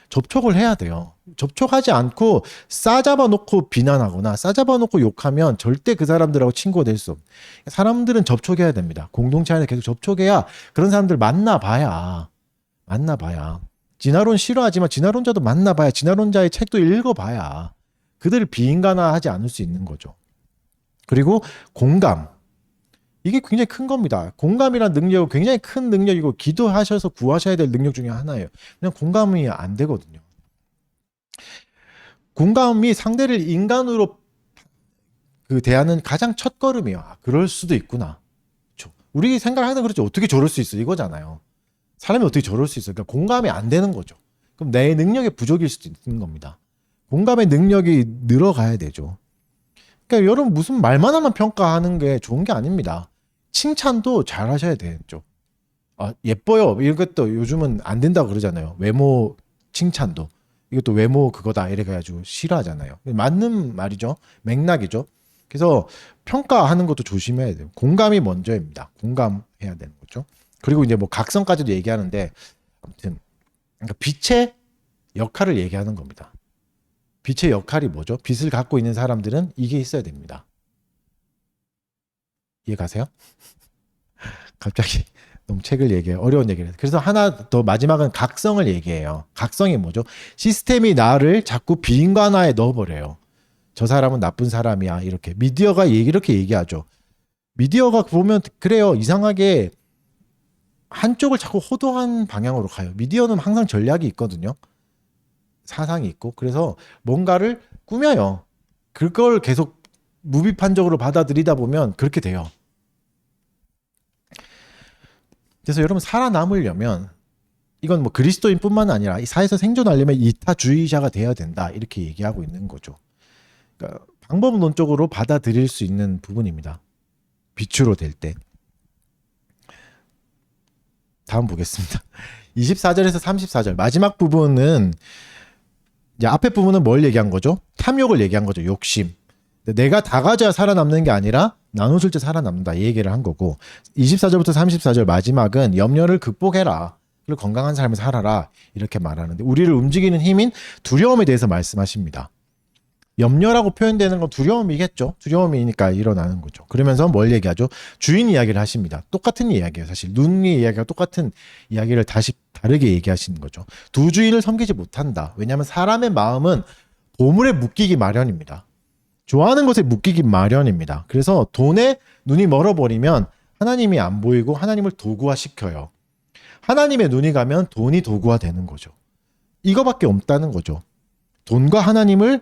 접촉을 해야 돼요. 접촉하지 않고 싸잡아 놓고 비난하거나 싸잡아 놓고 욕하면 절대 그 사람들하고 친구가 될 수 없어요. 사람들은 접촉해야 됩니다. 공동체 안에 계속 접촉해야 그런 사람들 만나봐야. 진화론 싫어하지만 진화론자도 만나봐야, 진화론자의 책도 읽어봐야 그들을 비인간화하지 않을 수 있는 거죠. 그리고 공감. 이게 굉장히 큰 겁니다. 공감이란 능력은 굉장히 큰 능력이고 기도하셔서 구하셔야 될 능력 중에 하나예요. 그냥 공감이 안 되거든요. 공감이 상대를 인간으로 대하는 가장 첫 걸음이에요. 아, 그럴 수도 있구나. 그렇죠. 우리 생각하는 그렇죠. 어떻게 저럴 수 있어 이거잖아요. 사람이 어떻게 저럴 수 있어요? 그러니까 공감이 안 되는 거죠. 그럼 내 능력의 부족일 수도 있는 겁니다. 공감의 능력이 늘어가야 되죠. 그러니까 여러분 무슨 말만 하면 평가하는 게 좋은 게 아닙니다. 칭찬도 잘 하셔야 되죠. 아, 예뻐요. 이것도 요즘은 안 된다고 그러잖아요. 외모 칭찬도. 이것도 외모 그거다 이래가지고 싫어하잖아요. 맞는 말이죠. 맥락이죠. 그래서 평가하는 것도 조심해야 돼요. 공감이 먼저입니다. 공감해야 되는 거죠. 그리고 이제 뭐 각성까지도 얘기하는데 아무튼 그러니까 빛의 역할을 얘기하는 겁니다. 빛의 역할이 뭐죠? 빛을 갖고 있는 사람들은 이게 있어야 됩니다. 이해 가세요? 갑자기 너무 책을 얘기해요. 어려운 얘기를 해서. 그래서 하나 더 마지막은 각성을 얘기해요. 각성이 뭐죠? 시스템이 나를 자꾸 빈관화에 넣어버려요. 저 사람은 나쁜 사람이야. 이렇게. 미디어가 이렇게 얘기하죠. 미디어가 보면 그래요. 이상하게 한쪽을 자꾸 호도한 방향으로 가요. 미디어는 항상 전략이 있거든요. 사상이 있고. 그래서 뭔가를 꾸며요. 그걸 계속 무비판적으로 받아들이다 보면 그렇게 돼요. 그래서 여러분 살아남으려면 이건 뭐 그리스도인뿐만 아니라 이 사회에서 생존하려면 이타주의자가 되어야 된다. 이렇게 얘기하고 있는 거죠. 그러니까 방법론적으로 받아들일 수 있는 부분입니다. 빛으로 될 때. 다음 보겠습니다. 24절에서 34절 마지막 부분은 이제 앞에 부분은 뭘 얘기한 거죠? 탐욕을 얘기한 거죠. 욕심. 내가 다 가져야 살아남는 게 아니라 나눠줄 때 살아남는다 이 얘기를 한 거고 24절부터 34절 마지막은 염려를 극복해라. 그리고 건강한 삶을 살아라. 이렇게 말하는데 우리를 움직이는 힘인 두려움에 대해서 말씀하십니다. 염려라고 표현되는 건 두려움이겠죠. 두려움이니까 일어나는 거죠. 그러면서 뭘 얘기하죠? 주인 이야기를 하십니다. 똑같은 이야기예요. 사실 눈의 이야기가 똑같은 이야기를 다시 다르게 얘기하시는 거죠. 두 주인을 섬기지 못한다. 왜냐하면 사람의 마음은 보물에 묶이기 마련입니다. 좋아하는 것에 묶이기 마련입니다. 그래서 돈에 눈이 멀어버리면 하나님이 안 보이고 하나님을 도구화시켜요. 하나님의 눈이 가면 돈이 도구화되는 거죠. 이거밖에 없다는 거죠. 돈과 하나님을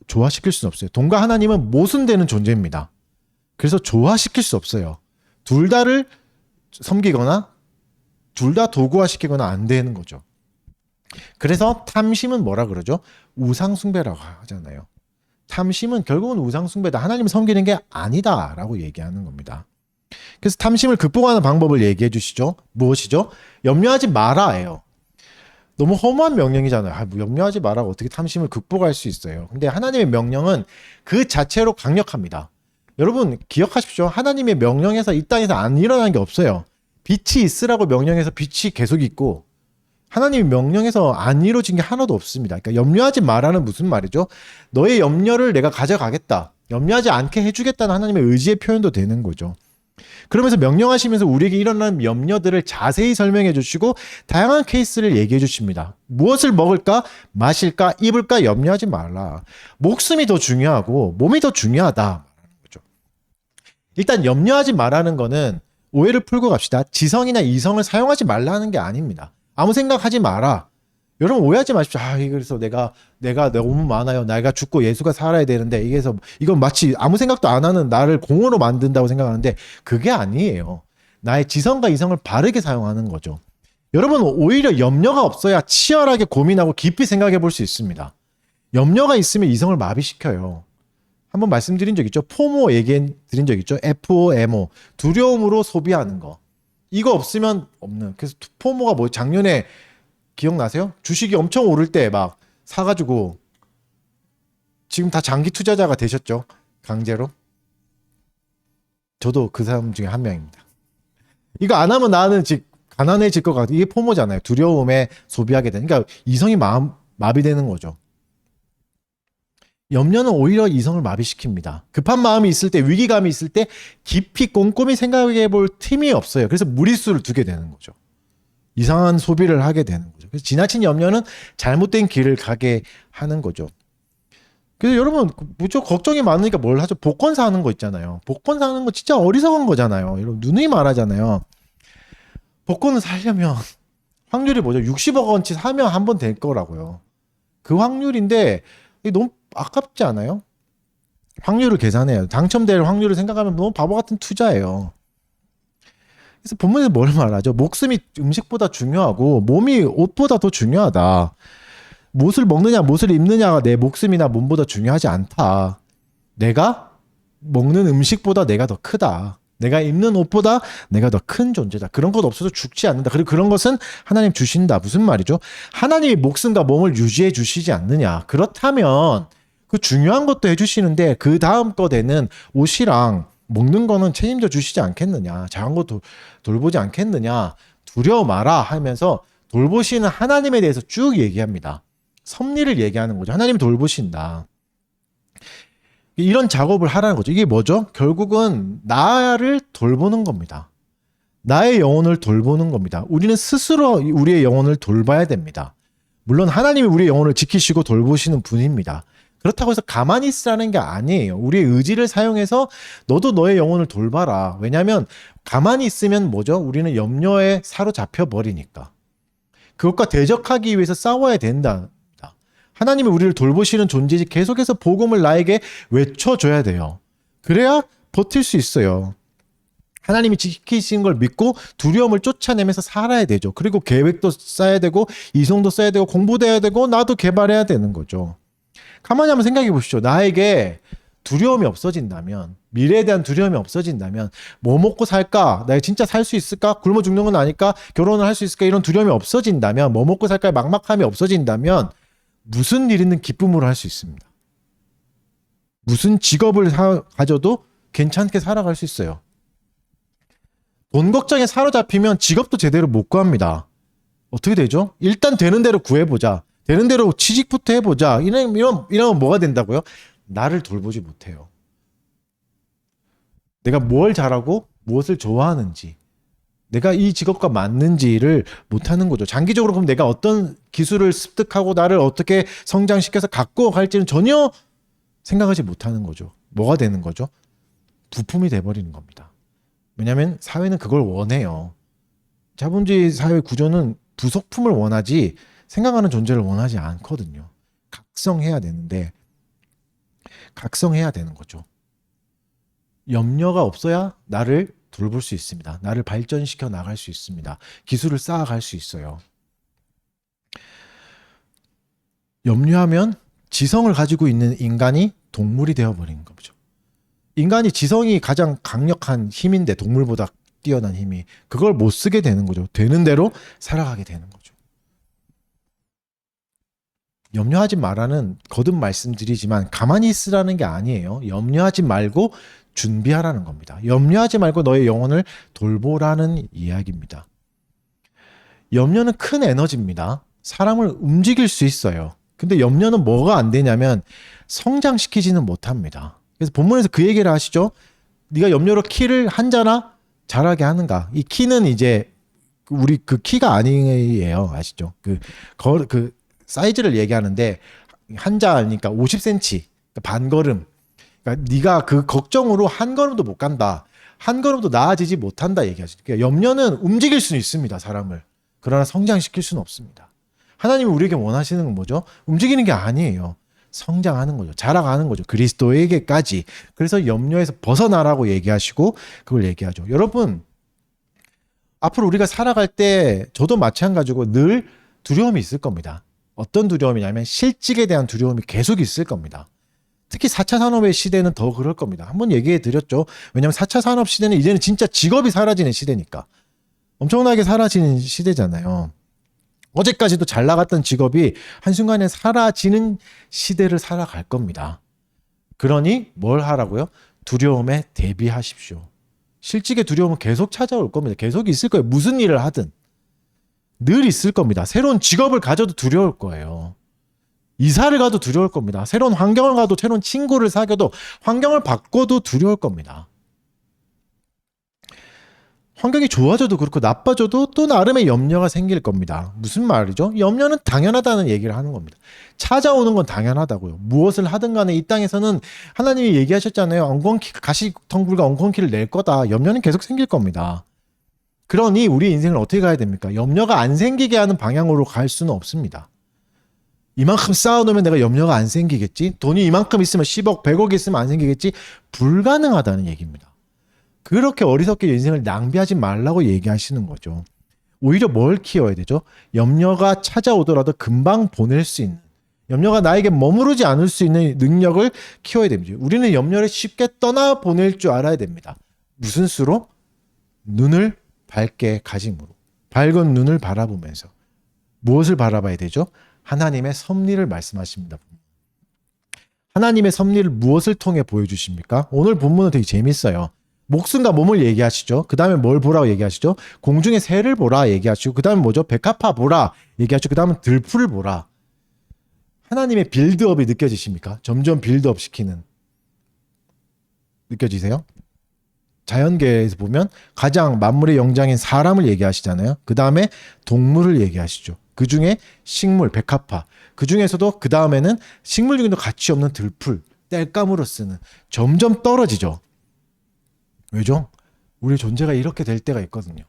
조화시킬 수는 없어요. 돈과 하나님은 모순되는 존재입니다. 그래서 조화시킬 수 없어요. 둘 다를 섬기거나 둘 다 도구화시키거나 안 되는 거죠. 그래서 탐심은 뭐라 그러죠? 우상숭배라고 하잖아요. 탐심은 결국은 우상숭배다. 하나님을 섬기는 게 아니다라고 얘기하는 겁니다. 그래서 탐심을 극복하는 방법을 얘기해 주시죠. 무엇이죠? 염려하지 마라예요. 너무 허무한 명령이잖아요. 뭐 염려하지 마라. 어떻게 탐심을 극복할 수 있어요. 근데 하나님의 명령은 그 자체로 강력합니다. 여러분 기억하십시오. 하나님의 명령에서 이 땅에서 안 일어나는 게 없어요. 빛이 있으라고 명령해서 빛이 계속 있고 하나님의 명령에서 안 이루어진 게 하나도 없습니다. 그러니까 염려하지 마라는 무슨 말이죠? 너의 염려를 내가 가져가겠다. 염려하지 않게 해주겠다는 하나님의 의지의 표현도 되는 거죠. 그러면서 명령하시면서 우리에게 일어나는 염려들을 자세히 설명해 주시고 다양한 케이스를 얘기해 주십니다. 무엇을 먹을까? 마실까? 입을까? 염려하지 말라. 목숨이 더 중요하고 몸이 더 중요하다. 일단 염려하지 말라는 거는 오해를 풀고 갑시다. 지성이나 이성을 사용하지 말라는 게 아닙니다. 아무 생각하지 마라. 여러분 오해하지 마십시오. 그래서 내가 너무 많아요. 내가 죽고 예수가 살아야 되는데 이건 마치 아무 생각도 안 하는 나를 공으로 만든다고 생각하는데 그게 아니에요. 나의 지성과 이성을 바르게 사용하는 거죠. 여러분 오히려 염려가 없어야 치열하게 고민하고 깊이 생각해 볼 수 있습니다. 염려가 있으면 이성을 마비시켜요. 한번 말씀드린 적 있죠. 포모 얘기해 드린 적 있죠. FOMO 두려움으로 소비하는 거. 이거 없으면 없는. 그래서 포모가 뭐 작년에 기억나세요? 주식이 엄청 오를 때 막 사가지고 지금 다 장기 투자자가 되셨죠? 강제로. 저도 그 사람 중에 한 명입니다. 이거 안 하면 나는 지금 가난해질 것 같아. 이게 포모잖아요. 두려움에 소비하게 되는. 그러니까 이성이 마비되는 거죠. 염려는 오히려 이성을 마비시킵니다. 급한 마음이 있을 때, 위기감이 있을 때 깊이 꼼꼼히 생각해 볼 틈이 없어요. 그래서 무리수를 두게 되는 거죠. 이상한 소비를 하게 되는 거죠. 그래서 지나친 염려는 잘못된 길을 가게 하는 거죠. 그래서 여러분 무척 걱정이 많으니까 뭘 하죠? 복권 사는 거 있잖아요. 복권 사는 거 진짜 어리석은 거잖아요. 여러분 누누이 말하잖아요. 복권을 사려면 확률이 뭐죠? 60억 원치 사면 한 번 될 거라고요. 그 확률인데 너무 아깝지 않아요? 확률을 계산해요. 당첨될 확률을 생각하면 너무 바보 같은 투자예요. 그래서 본문에서 뭘 말하죠? 목숨이 음식보다 중요하고 몸이 옷보다 더 중요하다. 무엇을 먹느냐 무엇을 입느냐가 내 목숨이나 몸보다 중요하지 않다. 내가 먹는 음식보다 내가 더 크다. 내가 입는 옷보다 내가 더 큰 존재다. 그런 것 없어도 죽지 않는다. 그리고 그런 것은 하나님 주신다. 무슨 말이죠? 하나님이 목숨과 몸을 유지해 주시지 않느냐. 그렇다면 그 중요한 것도 해주시는데 그 다음 거 되는 옷이랑 먹는 거는 책임져 주시지 않겠느냐. 작은 거 돌보지 않겠느냐. 두려워 마라 하면서 돌보시는 하나님에 대해서 쭉 얘기합니다. 섭리를 얘기하는 거죠. 하나님이 돌보신다. 이런 작업을 하라는 거죠. 이게 뭐죠? 결국은 나를 돌보는 겁니다. 나의 영혼을 돌보는 겁니다. 우리는 스스로 우리의 영혼을 돌봐야 됩니다. 물론 하나님이 우리의 영혼을 지키시고 돌보시는 분입니다. 그렇다고 해서 가만히 있으라는 게 아니에요. 우리의 의지를 사용해서 너도 너의 영혼을 돌봐라. 왜냐하면 가만히 있으면 뭐죠? 우리는 염려에 사로잡혀 버리니까. 그것과 대적하기 위해서 싸워야 된다. 하나님이 우리를 돌보시는 존재지 계속해서 복음을 나에게 외쳐줘야 돼요. 그래야 버틸 수 있어요. 하나님이 지키시는 걸 믿고 두려움을 쫓아내면서 살아야 되죠. 그리고 계획도 써야 되고 이성도 써야 되고 공부도 해야 되고 나도 개발해야 되는 거죠. 가만히 한번 생각해 보시죠. 나에게 두려움이 없어진다면, 미래에 대한 두려움이 없어진다면 뭐 먹고 살까? 내가 진짜 살 수 있을까? 굶어 죽는 건 아닐까? 결혼을 할 수 있을까? 이런 두려움이 없어진다면, 뭐 먹고 살까의 막막함이 없어진다면 무슨 일 있는 기쁨으로 할 수 있습니다. 무슨 직업을 가져도 괜찮게 살아갈 수 있어요. 돈 걱정에 사로잡히면 직업도 제대로 못 구합니다. 어떻게 되죠? 일단 되는 대로 구해보자. 되는 대로 취직부터 해보자. 이러면 뭐가 된다고요? 나를 돌보지 못해요. 내가 뭘 잘하고 무엇을 좋아하는지, 내가 이 직업과 맞는지를 못하는 거죠. 장기적으로 그럼 내가 어떤 기술을 습득하고 나를 어떻게 성장시켜서 갖고 갈지는 전혀 생각하지 못하는 거죠. 뭐가 되는 거죠? 부품이 돼버리는 겁니다. 왜냐하면 사회는 그걸 원해요. 자본주의 사회 구조는 부속품을 원하지 생각하는 존재를 원하지 않거든요. 각성해야 되는데 각성해야 되는 거죠. 염려가 없어야 나를 돌볼 수 있습니다. 나를 발전시켜 나갈 수 있습니다. 기술을 쌓아갈 수 있어요. 염려하면 지성을 가지고 있는 인간이 동물이 되어버리는 거죠. 인간이 지성이 가장 강력한 힘인데 동물보다 뛰어난 힘이 그걸 못 쓰게 되는 거죠. 되는 대로 살아가게 되는 거죠. 염려하지 말라는 거듭 말씀드리지만 가만히 있으라는 게 아니에요. 염려하지 말고 준비하라는 겁니다. 염려하지 말고 너의 영혼을 돌보라는 이야기입니다. 염려는 큰 에너지입니다. 사람을 움직일 수 있어요. 근데 염려는 뭐가 안 되냐면 성장시키지는 못합니다. 그래서 본문에서 그 얘기를 하시죠. 네가 염려로 키를 한자나 자라게 하는가. 이 키는 이제 우리 그 키가 아니에요. 아시죠? 그 사이즈를 얘기하는데 한자니까 50cm 반걸음. 그러니까 네가 그 걱정으로 한 걸음도 못 간다. 한 걸음도 나아지지 못한다 얘기하죠. 그러니까 염려는 움직일 수는 있습니다. 사람을. 그러나 성장시킬 수는 없습니다. 하나님이 우리에게 원하시는 건 뭐죠? 움직이는 게 아니에요. 성장하는 거죠. 자라가는 거죠. 그리스도에게까지. 그래서 염려에서 벗어나라고 얘기하시고 그걸 얘기하죠. 여러분, 앞으로 우리가 살아갈 때 저도 마찬가지고 늘 두려움이 있을 겁니다. 어떤 두려움이냐면 실직에 대한 두려움이 계속 있을 겁니다. 특히 4차 산업의 시대는 더 그럴 겁니다. 한번 얘기해 드렸죠. 왜냐하면 4차 산업 시대는 이제는 진짜 직업이 사라지는 시대니까. 엄청나게 사라지는 시대잖아요. 어제까지도 잘 나갔던 직업이 한순간에 사라지는 시대를 살아갈 겁니다. 그러니 뭘 하라고요? 두려움에 대비하십시오. 실직의 두려움은 계속 찾아올 겁니다. 계속 있을 거예요. 무슨 일을 하든. 늘 있을 겁니다. 새로운 직업을 가져도 두려울 거예요. 이사를 가도 두려울 겁니다. 새로운 환경을 가도 새로운 친구를 사귀어도 환경을 바꿔도 두려울 겁니다. 환경이 좋아져도 그렇고 나빠져도 또 나름의 염려가 생길 겁니다. 무슨 말이죠? 염려는 당연하다는 얘기를 하는 겁니다. 찾아오는 건 당연하다고요. 무엇을 하든 간에 이 땅에서는 하나님이 얘기하셨잖아요. 가시덩굴과 엉겅퀴를 낼 거다. 염려는 계속 생길 겁니다. 그러니 우리 인생을 어떻게 가야 됩니까? 염려가 안 생기게 하는 방향으로 갈 수는 없습니다. 이만큼 쌓아놓으면 내가 염려가 안 생기겠지? 돈이 이만큼 있으면 10억, 100억 있으면 안 생기겠지? 불가능하다는 얘기입니다. 그렇게 어리석게 인생을 낭비하지 말라고 얘기하시는 거죠. 오히려 뭘 키워야 되죠? 염려가 찾아오더라도 금방 보낼 수 있는, 염려가 나에게 머무르지 않을 수 있는 능력을 키워야 됩니다. 우리는 염려를 쉽게 떠나보낼 줄 알아야 됩니다. 무슨 수로? 눈을 밝게 가짐으로. 밝은 눈을 바라보면서. 무엇을 바라봐야 되죠? 하나님의 섭리를 말씀하십니다. 하나님의 섭리를 무엇을 통해 보여주십니까? 오늘 본문은 되게 재밌어요. 목숨과 몸을 얘기하시죠. 그 다음에 뭘 보라고 얘기하시죠? 공중의 새를 보라 얘기하시고, 그 다음에 뭐죠? 백합화 보라 얘기하시고, 그 다음은 들풀을 보라. 하나님의 빌드업이 느껴지십니까? 점점 빌드업 시키는. 느껴지세요? 자연계에서 보면 가장 만물의 영장인 사람을 얘기하시잖아요. 그 다음에 동물을 얘기하시죠. 그 중에 식물, 백합화. 그 중에서도 그 다음에는 식물 중에도 가치 없는 들풀, 땔감으로 쓰는. 점점 떨어지죠. 왜죠? 우리 존재가 이렇게 될 때가 있거든요.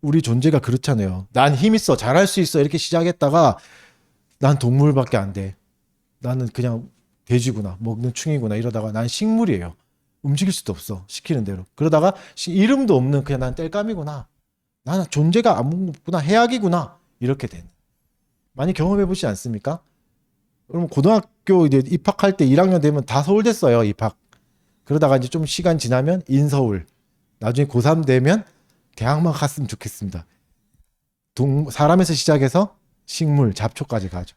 우리 존재가 그렇잖아요. 난 힘 있어, 잘할 수 있어 이렇게 시작했다가 난 동물밖에 안 돼. 나는 그냥 돼지구나, 먹는 충이구나 이러다가 난 식물이에요. 움직일 수도 없어, 시키는 대로. 그러다가 이름도 없는 그냥 난 땔감이구나. 나는 존재가 아무구나, 해악이구나 이렇게 되는. 많이 경험해 보시지 않습니까? 그럼 고등학교 이제 입학할 때 1학년 되면 다 서울대 써요, 입학. 그러다가 이제 좀 시간 지나면 인서울. 나중에 고3 되면 대학만 갔으면 좋겠습니다. 사람에서 시작해서 식물, 잡초까지 가죠.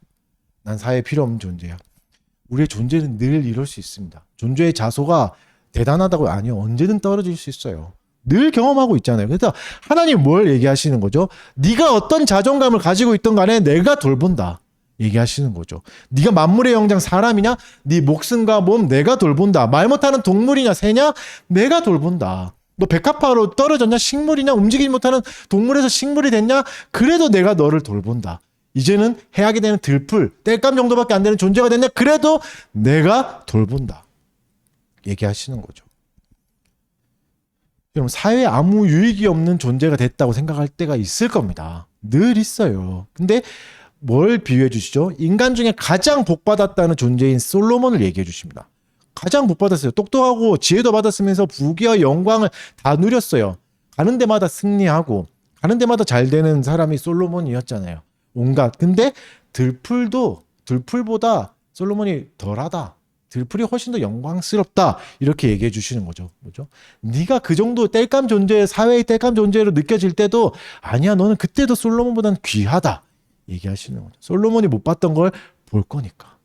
난 사회에 필요 없는 존재야. 우리의 존재는 늘 이럴 수 있습니다. 존재의 자소가 대단하다고 아니요. 언제든 떨어질 수 있어요. 늘 경험하고 있잖아요. 그래서 하나님 뭘 얘기하시는 거죠? 네가 어떤 자존감을 가지고 있던 간에 내가 돌본다. 얘기하시는 거죠. 네가 만물의 영장 사람이냐? 네 목숨과 몸 내가 돌본다. 말 못하는 동물이냐 새냐? 내가 돌본다. 너 백합화로 떨어졌냐? 식물이냐? 움직이지 못하는 동물에서 식물이 됐냐? 그래도 내가 너를 돌본다. 이제는 해악이 되는 들풀, 땔감 정도밖에 안 되는 존재가 됐냐? 그래도 내가 돌본다. 얘기하시는 거죠. 여러분, 사회에 아무 유익이 없는 존재가 됐다고 생각할 때가 있을 겁니다. 늘 있어요. 근데 뭘 비유해 주시죠? 인간 중에 가장 복받았다는 존재인 솔로몬을 얘기해 주십니다. 가장 복받았어요. 똑똑하고 지혜도 받았으면서 부귀와 영광을 다 누렸어요. 가는 데마다 승리하고 가는 데마다 잘 되는 사람이 솔로몬이었잖아요. 온갖. 근데 들풀보다 솔로몬이 덜하다. 들풀이 훨씬 더 영광스럽다. 이렇게 얘기해 주시는 거죠. 뭐죠? 네가 그 정도 땔감 존재, 사회의 땔감 존재로 느껴질 때도 아니야. 너는 그때도 솔로몬보다는 귀하다. 얘기하시는 거죠. 솔로몬이 못 봤던 걸 볼 거니까.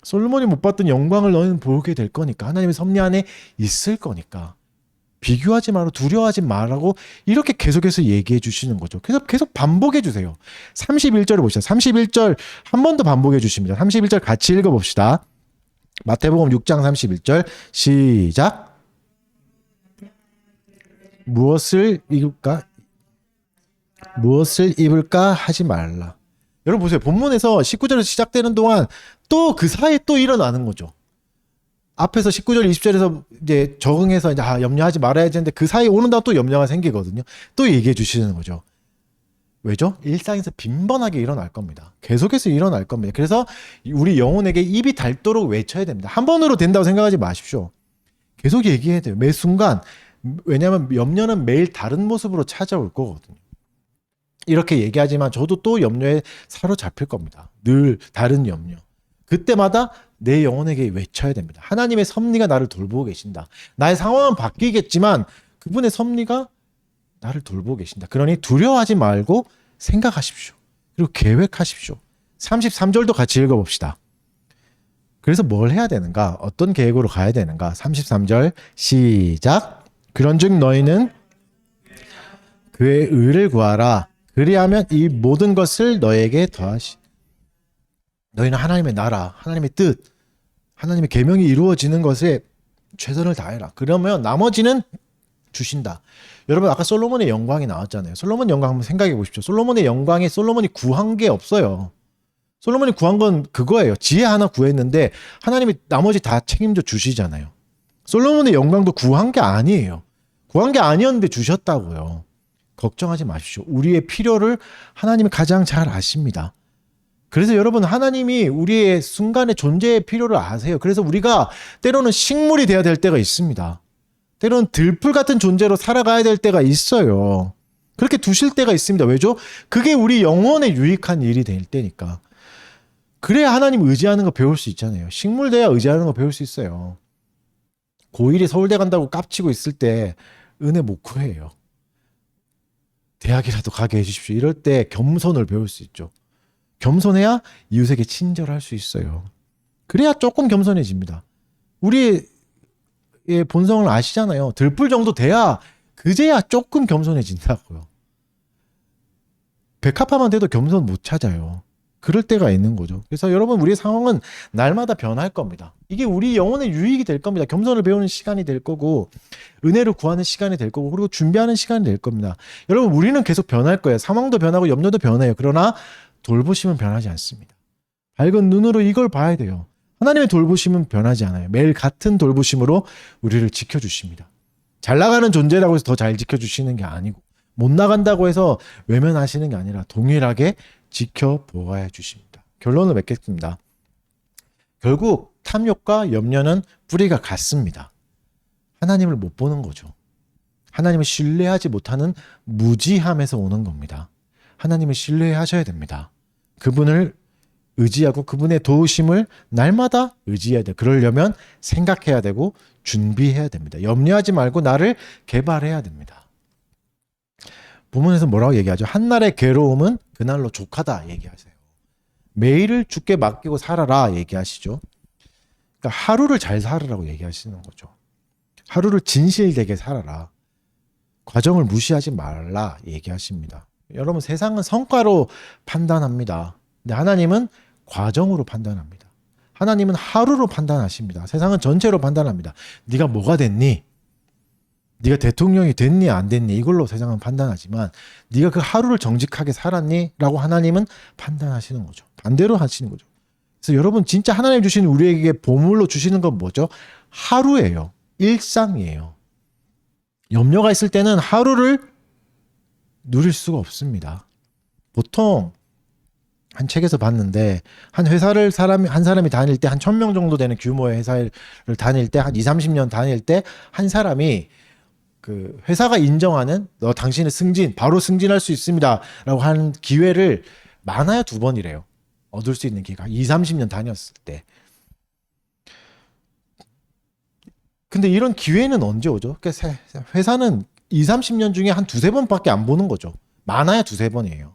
솔로몬이 못 봤던 영광을 너는 보게 될 거니까. 하나님의 섭리 안에 있을 거니까. 비교하지 마라, 두려워하지 말라고 이렇게 계속해서 얘기해 주시는 거죠. 그래서 계속 반복해 주세요. 31절을 보시죠. 31절 한 번 더 반복해 주십니다. 31절 같이 읽어봅시다. 마태복음 6장 31절 시작. 무엇을 입을까 하지 말라. 여러분 보세요. 본문에서 19절에서 시작되는 동안 또 그 사이에 또 일어나는 거죠. 앞에서 19절 20절에서 이제 적응해서 이제 염려하지 말아야지 했는데 그 사이에 오는다고 또 염려가 생기거든요. 또 얘기해 주시는 거죠. 왜죠? 일상에서 빈번하게 일어날 겁니다. 계속해서 일어날 겁니다. 그래서 우리 영혼에게 입이 닳도록 외쳐야 됩니다. 한 번으로 된다고 생각하지 마십시오. 계속 얘기해야 돼요. 매 순간. 왜냐하면 염려는 매일 다른 모습으로 찾아올 거거든요. 이렇게 얘기하지만 저도 또 염려에 사로잡힐 겁니다. 늘 다른 염려. 그때마다 내 영혼에게 외쳐야 됩니다. 하나님의 섭리가 나를 돌보고 계신다. 나의 상황은 바뀌겠지만 그분의 섭리가 나를 돌보고 계신다. 그러니 두려워하지 말고 생각하십시오. 그리고 계획하십시오. 33절도 같이 읽어봅시다. 그래서 뭘 해야 되는가? 어떤 계획으로 가야 되는가? 33절 시작. 그런즉 너희는 그의 의를 구하라. 그리하면 이 모든 것을 너에게 더하시. 너희는 하나님의 나라, 하나님의 뜻, 하나님의 계명이 이루어지는 것에 최선을 다해라. 그러면 나머지는 주신다. 여러분 아까 솔로몬의 영광이 나왔잖아요. 솔로몬 영광 한번 생각해 보십시오. 솔로몬의 영광에 솔로몬이 구한 게 없어요. 솔로몬이 구한 건 그거예요. 지혜 하나 구했는데 하나님이 나머지 다 책임져 주시잖아요. 솔로몬의 영광도 구한 게 아니에요. 구한 게 아니었는데 주셨다고요. 걱정하지 마십시오. 우리의 필요를 하나님이 가장 잘 아십니다. 그래서 여러분 하나님이 우리의 순간의 존재의 필요를 아세요. 그래서 우리가 때로는 식물이 되어야 될 때가 있습니다. 때로는 들풀 같은 존재로 살아가야 될 때가 있어요. 그렇게 두실 때가 있습니다. 왜죠? 그게 우리 영혼에 유익한 일이 될 때니까. 그래야 하나님 의지하는 거 배울 수 있잖아요. 식물 돼야 의지하는 거 배울 수 있어요. 고1이 서울대 간다고 깝치고 있을 때 은혜 못 구해요. 대학이라도 가게 해주십시오. 이럴 때 겸손을 배울 수 있죠. 겸손해야 이웃에게 친절할 수 있어요. 그래야 조금 겸손해집니다. 우리의 본성을 아시잖아요. 들불 정도 돼야 그제야 조금 겸손해진다고요. 백합화만 돼도 겸손 못 찾아요. 그럴 때가 있는 거죠. 그래서 여러분, 우리의 상황은 날마다 변할 겁니다. 이게 우리 영혼의 유익이 될 겁니다. 겸손을 배우는 시간이 될 거고, 은혜를 구하는 시간이 될 거고, 그리고 준비하는 시간이 될 겁니다. 여러분, 우리는 계속 변할 거예요. 상황도 변하고 염려도 변해요. 그러나 돌보심은 변하지 않습니다. 밝은 눈으로 이걸 봐야 돼요. 하나님의 돌보심은 변하지 않아요. 매일 같은 돌보심으로 우리를 지켜주십니다. 잘 나가는 존재라고 해서 더 잘 지켜주시는 게 아니고, 못 나간다고 해서 외면하시는 게 아니라 동일하게 지켜보아야 주십니다. 결론을 맺겠습니다. 결국 탐욕과 염려는 뿌리가 같습니다. 하나님을 못 보는 거죠. 하나님을 신뢰하지 못하는 무지함에서 오는 겁니다. 하나님을 신뢰하셔야 됩니다. 그분을 의지하고 그분의 도우심을 날마다 의지해야 돼요. 그러려면 생각해야 되고 준비해야 됩니다. 염려하지 말고 나를 개발해야 됩니다. 본문에서 뭐라고 얘기하죠? 한날의 괴로움은 그날로 족하다 얘기하세요. 매일을 주께 맡기고 살아라 얘기하시죠. 그러니까 하루를 잘 살으라고 얘기하시는 거죠. 하루를 진실되게 살아라. 과정을 무시하지 말라 얘기하십니다. 여러분, 세상은 성과로 판단합니다. 근데 하나님은 과정으로 판단합니다. 하나님은 하루로 판단하십니다. 세상은 전체로 판단합니다. 네가 뭐가 됐니? 네가 대통령이 됐니 안 됐니 이걸로 세상은 판단하지만 네가 그 하루를 정직하게 살았니? 라고 하나님은 판단하시는 거죠. 반대로 하시는 거죠. 그래서 여러분, 진짜 하나님 주시는 우리에게 보물로 주시는 건 뭐죠? 하루예요. 일상이에요. 염려가 있을 때는 하루를 누릴 수가 없습니다. 보통 한 책에서 봤는데 한 회사를 한 사람이 다닐 때 한 1,000명 정도 되는 규모의 회사를 다닐 때 한 2, 30년 다닐 때 한 사람이 그 회사가 인정하는 당신의 승진, 바로 승진할 수 있습니다 라고 하는 기회를 많아야 2번이래요. 얻을 수 있는 기회가 2, 30년 다녔을 때. 근데 이런 기회는 언제 오죠? 그러니까 회사는 2, 30년 중에 한 2, 3번밖에 안 보는 거죠. 많아야 2, 3번이에요.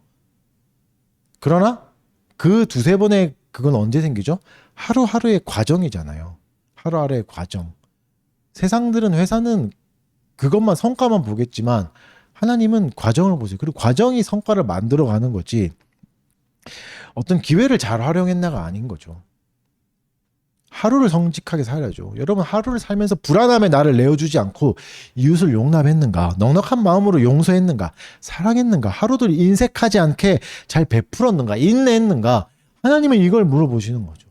그러나 그 2, 3번의 그건 언제 생기죠? 하루하루의 과정이잖아요. 하루하루의 과정. 회사는 그것만 성과만 보겠지만 하나님은 과정을 보세요. 그리고 과정이 성과를 만들어가는 거지 어떤 기회를 잘 활용했나가 아닌 거죠. 하루를 성직하게 살아야죠. 여러분, 하루를 살면서 불안함에 나를 내어주지 않고 이웃을 용납했는가? 넉넉한 마음으로 용서했는가? 사랑했는가? 하루를 인색하지 않게 잘 베풀었는가? 인내했는가? 하나님은 이걸 물어보시는 거죠.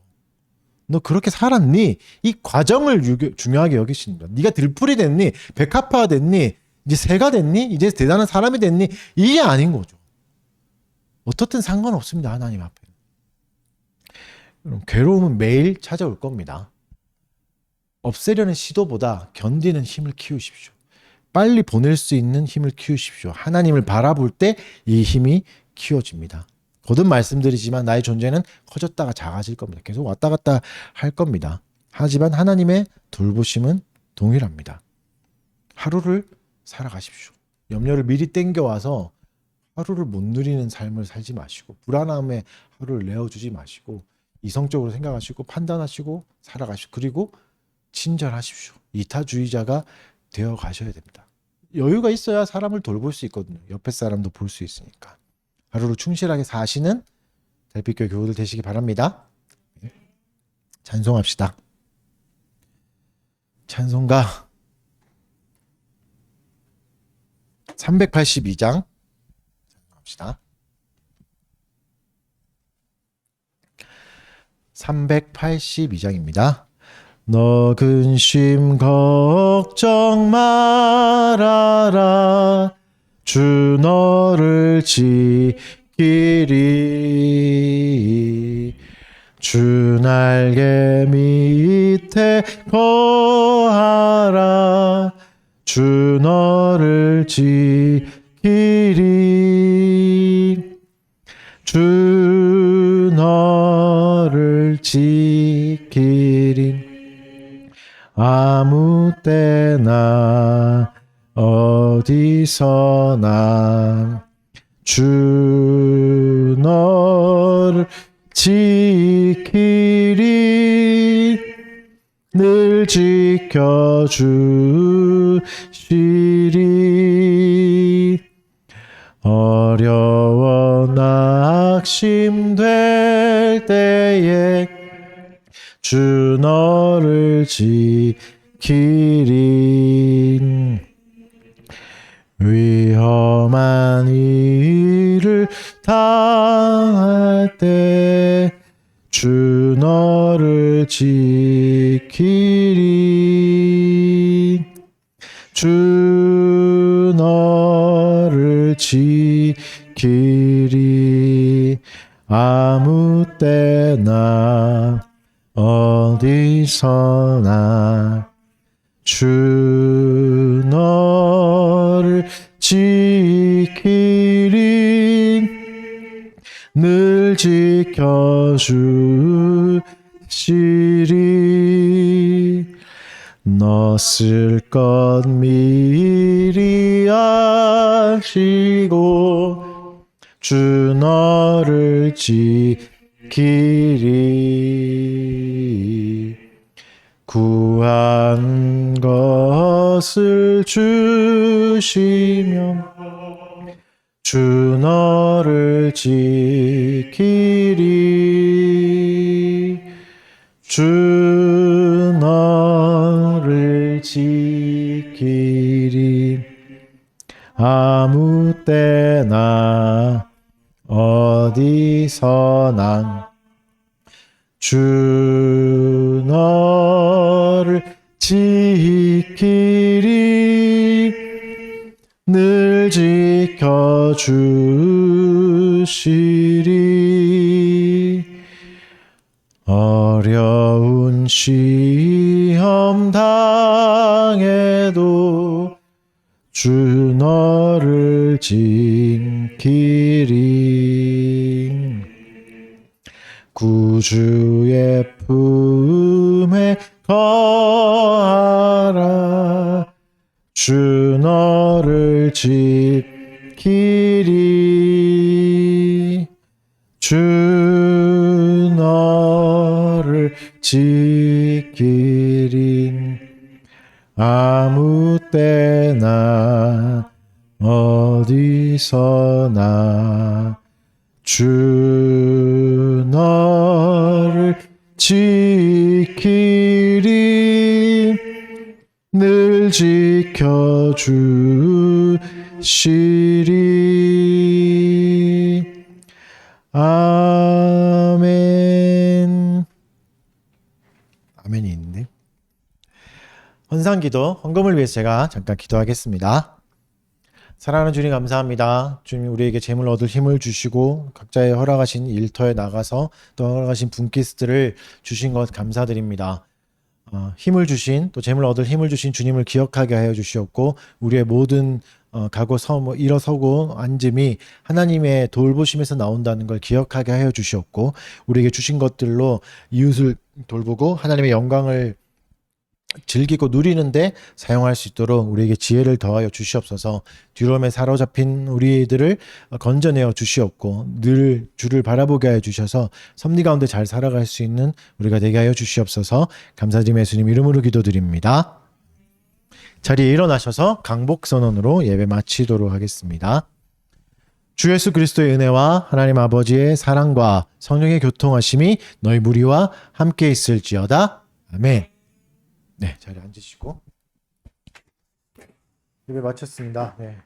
너 그렇게 살았니? 이 과정을 중요하게 여기십니다. 네가 들풀이 됐니? 백합화가 됐니? 이제 새가 됐니? 이제 대단한 사람이 됐니? 이게 아닌 거죠. 어떻든 상관없습니다. 하나님 앞에. 괴로움은 매일 찾아올 겁니다. 없애려는 시도보다 견디는 힘을 키우십시오. 빨리 보낼 수 있는 힘을 키우십시오. 하나님을 바라볼 때 이 힘이 키워집니다. 거듭 말씀드리지만 나의 존재는 커졌다가 작아질 겁니다. 계속 왔다 갔다 할 겁니다. 하지만 하나님의 돌보심은 동일합니다. 하루를 살아가십시오. 염려를 미리 땡겨와서 하루를 못 누리는 삶을 살지 마시고 불안함에 하루를 내어주지 마시고 이성적으로 생각하시고 판단하시고 살아가시고 그리고 친절하십시오. 이타주의자가 되어 가셔야 됩니다. 여유가 있어야 사람을 돌볼 수 있거든요. 옆에 사람도 볼 수 있으니까. 하루를 충실하게 사시는 달빛교회 교우들 되시기 바랍니다. 찬송합시다. 찬송가 382장 찬송합시다. 382장입니다. 너 근심 걱정 말아라 주 너를 지키리 주 날개 밑에 거하라 주 너를 지키리 주 너를 지키리 아무 때나 어디서나 주 너를 지키리 늘 지켜주시리 어려워 낙심될 때에 주 너를 지키리 위험한 일을 당할 때 주 너를 지키리 주 너를 지키리 아무 때나 어디서나 주 너를 지키리 늘 지켜주시리 너 쓸 것 미리 아시고 주 너를 지키리 구한 것을 주시며 주 너를 지키리 주 너를 지키리 아무 때나 어디서나 주 너를 지키리 늘 지켜주시리 어려운 시험 당해도 주 너를 지키리 구주의 품에 거하라 주 너를 지키리 주 너를 지키리 아무 때나 어디서나 주 너를 지키리 늘 지켜주시리 아멘. 아멘이 있는데 헌상기도 헌금을 위해서 제가 잠깐 기도하겠습니다. 사랑하는 주님 감사합니다. 주님 우리에게 재물 얻을 힘을 주시고 각자의 허락하신 일터에 나가서 또 허락하신 분기스들을 주신 것 감사드립니다. 힘을 주신 또 재물 얻을 힘을 주신 주님을 기억하게 하여 주시옵고 우리의 모든 가고 일어서고 앉음이 하나님의 돌보심에서 나온다는 걸 기억하게 하여 주시옵고 우리에게 주신 것들로 이웃을 돌보고 하나님의 영광을 즐기고 누리는데 사용할 수 있도록 우리에게 지혜를 더하여 주시옵소서. 두려움에 사로잡힌 우리들을 건져내어 주시옵고 늘 주를 바라보게 하여 주셔서 섭리 가운데 잘 살아갈 수 있는 우리가 되게 하여 주시옵소서. 감사드리며 예수님 이름으로 기도드립니다. 자리에 일어나셔서 강복선언으로 예배 마치도록 하겠습니다. 주 예수 그리스도의 은혜와 하나님 아버지의 사랑과 성령의 교통하심이 너희 무리와 함께 있을지어다. 아멘. 네, 자리에 앉으시고 예배 마쳤습니다. 네.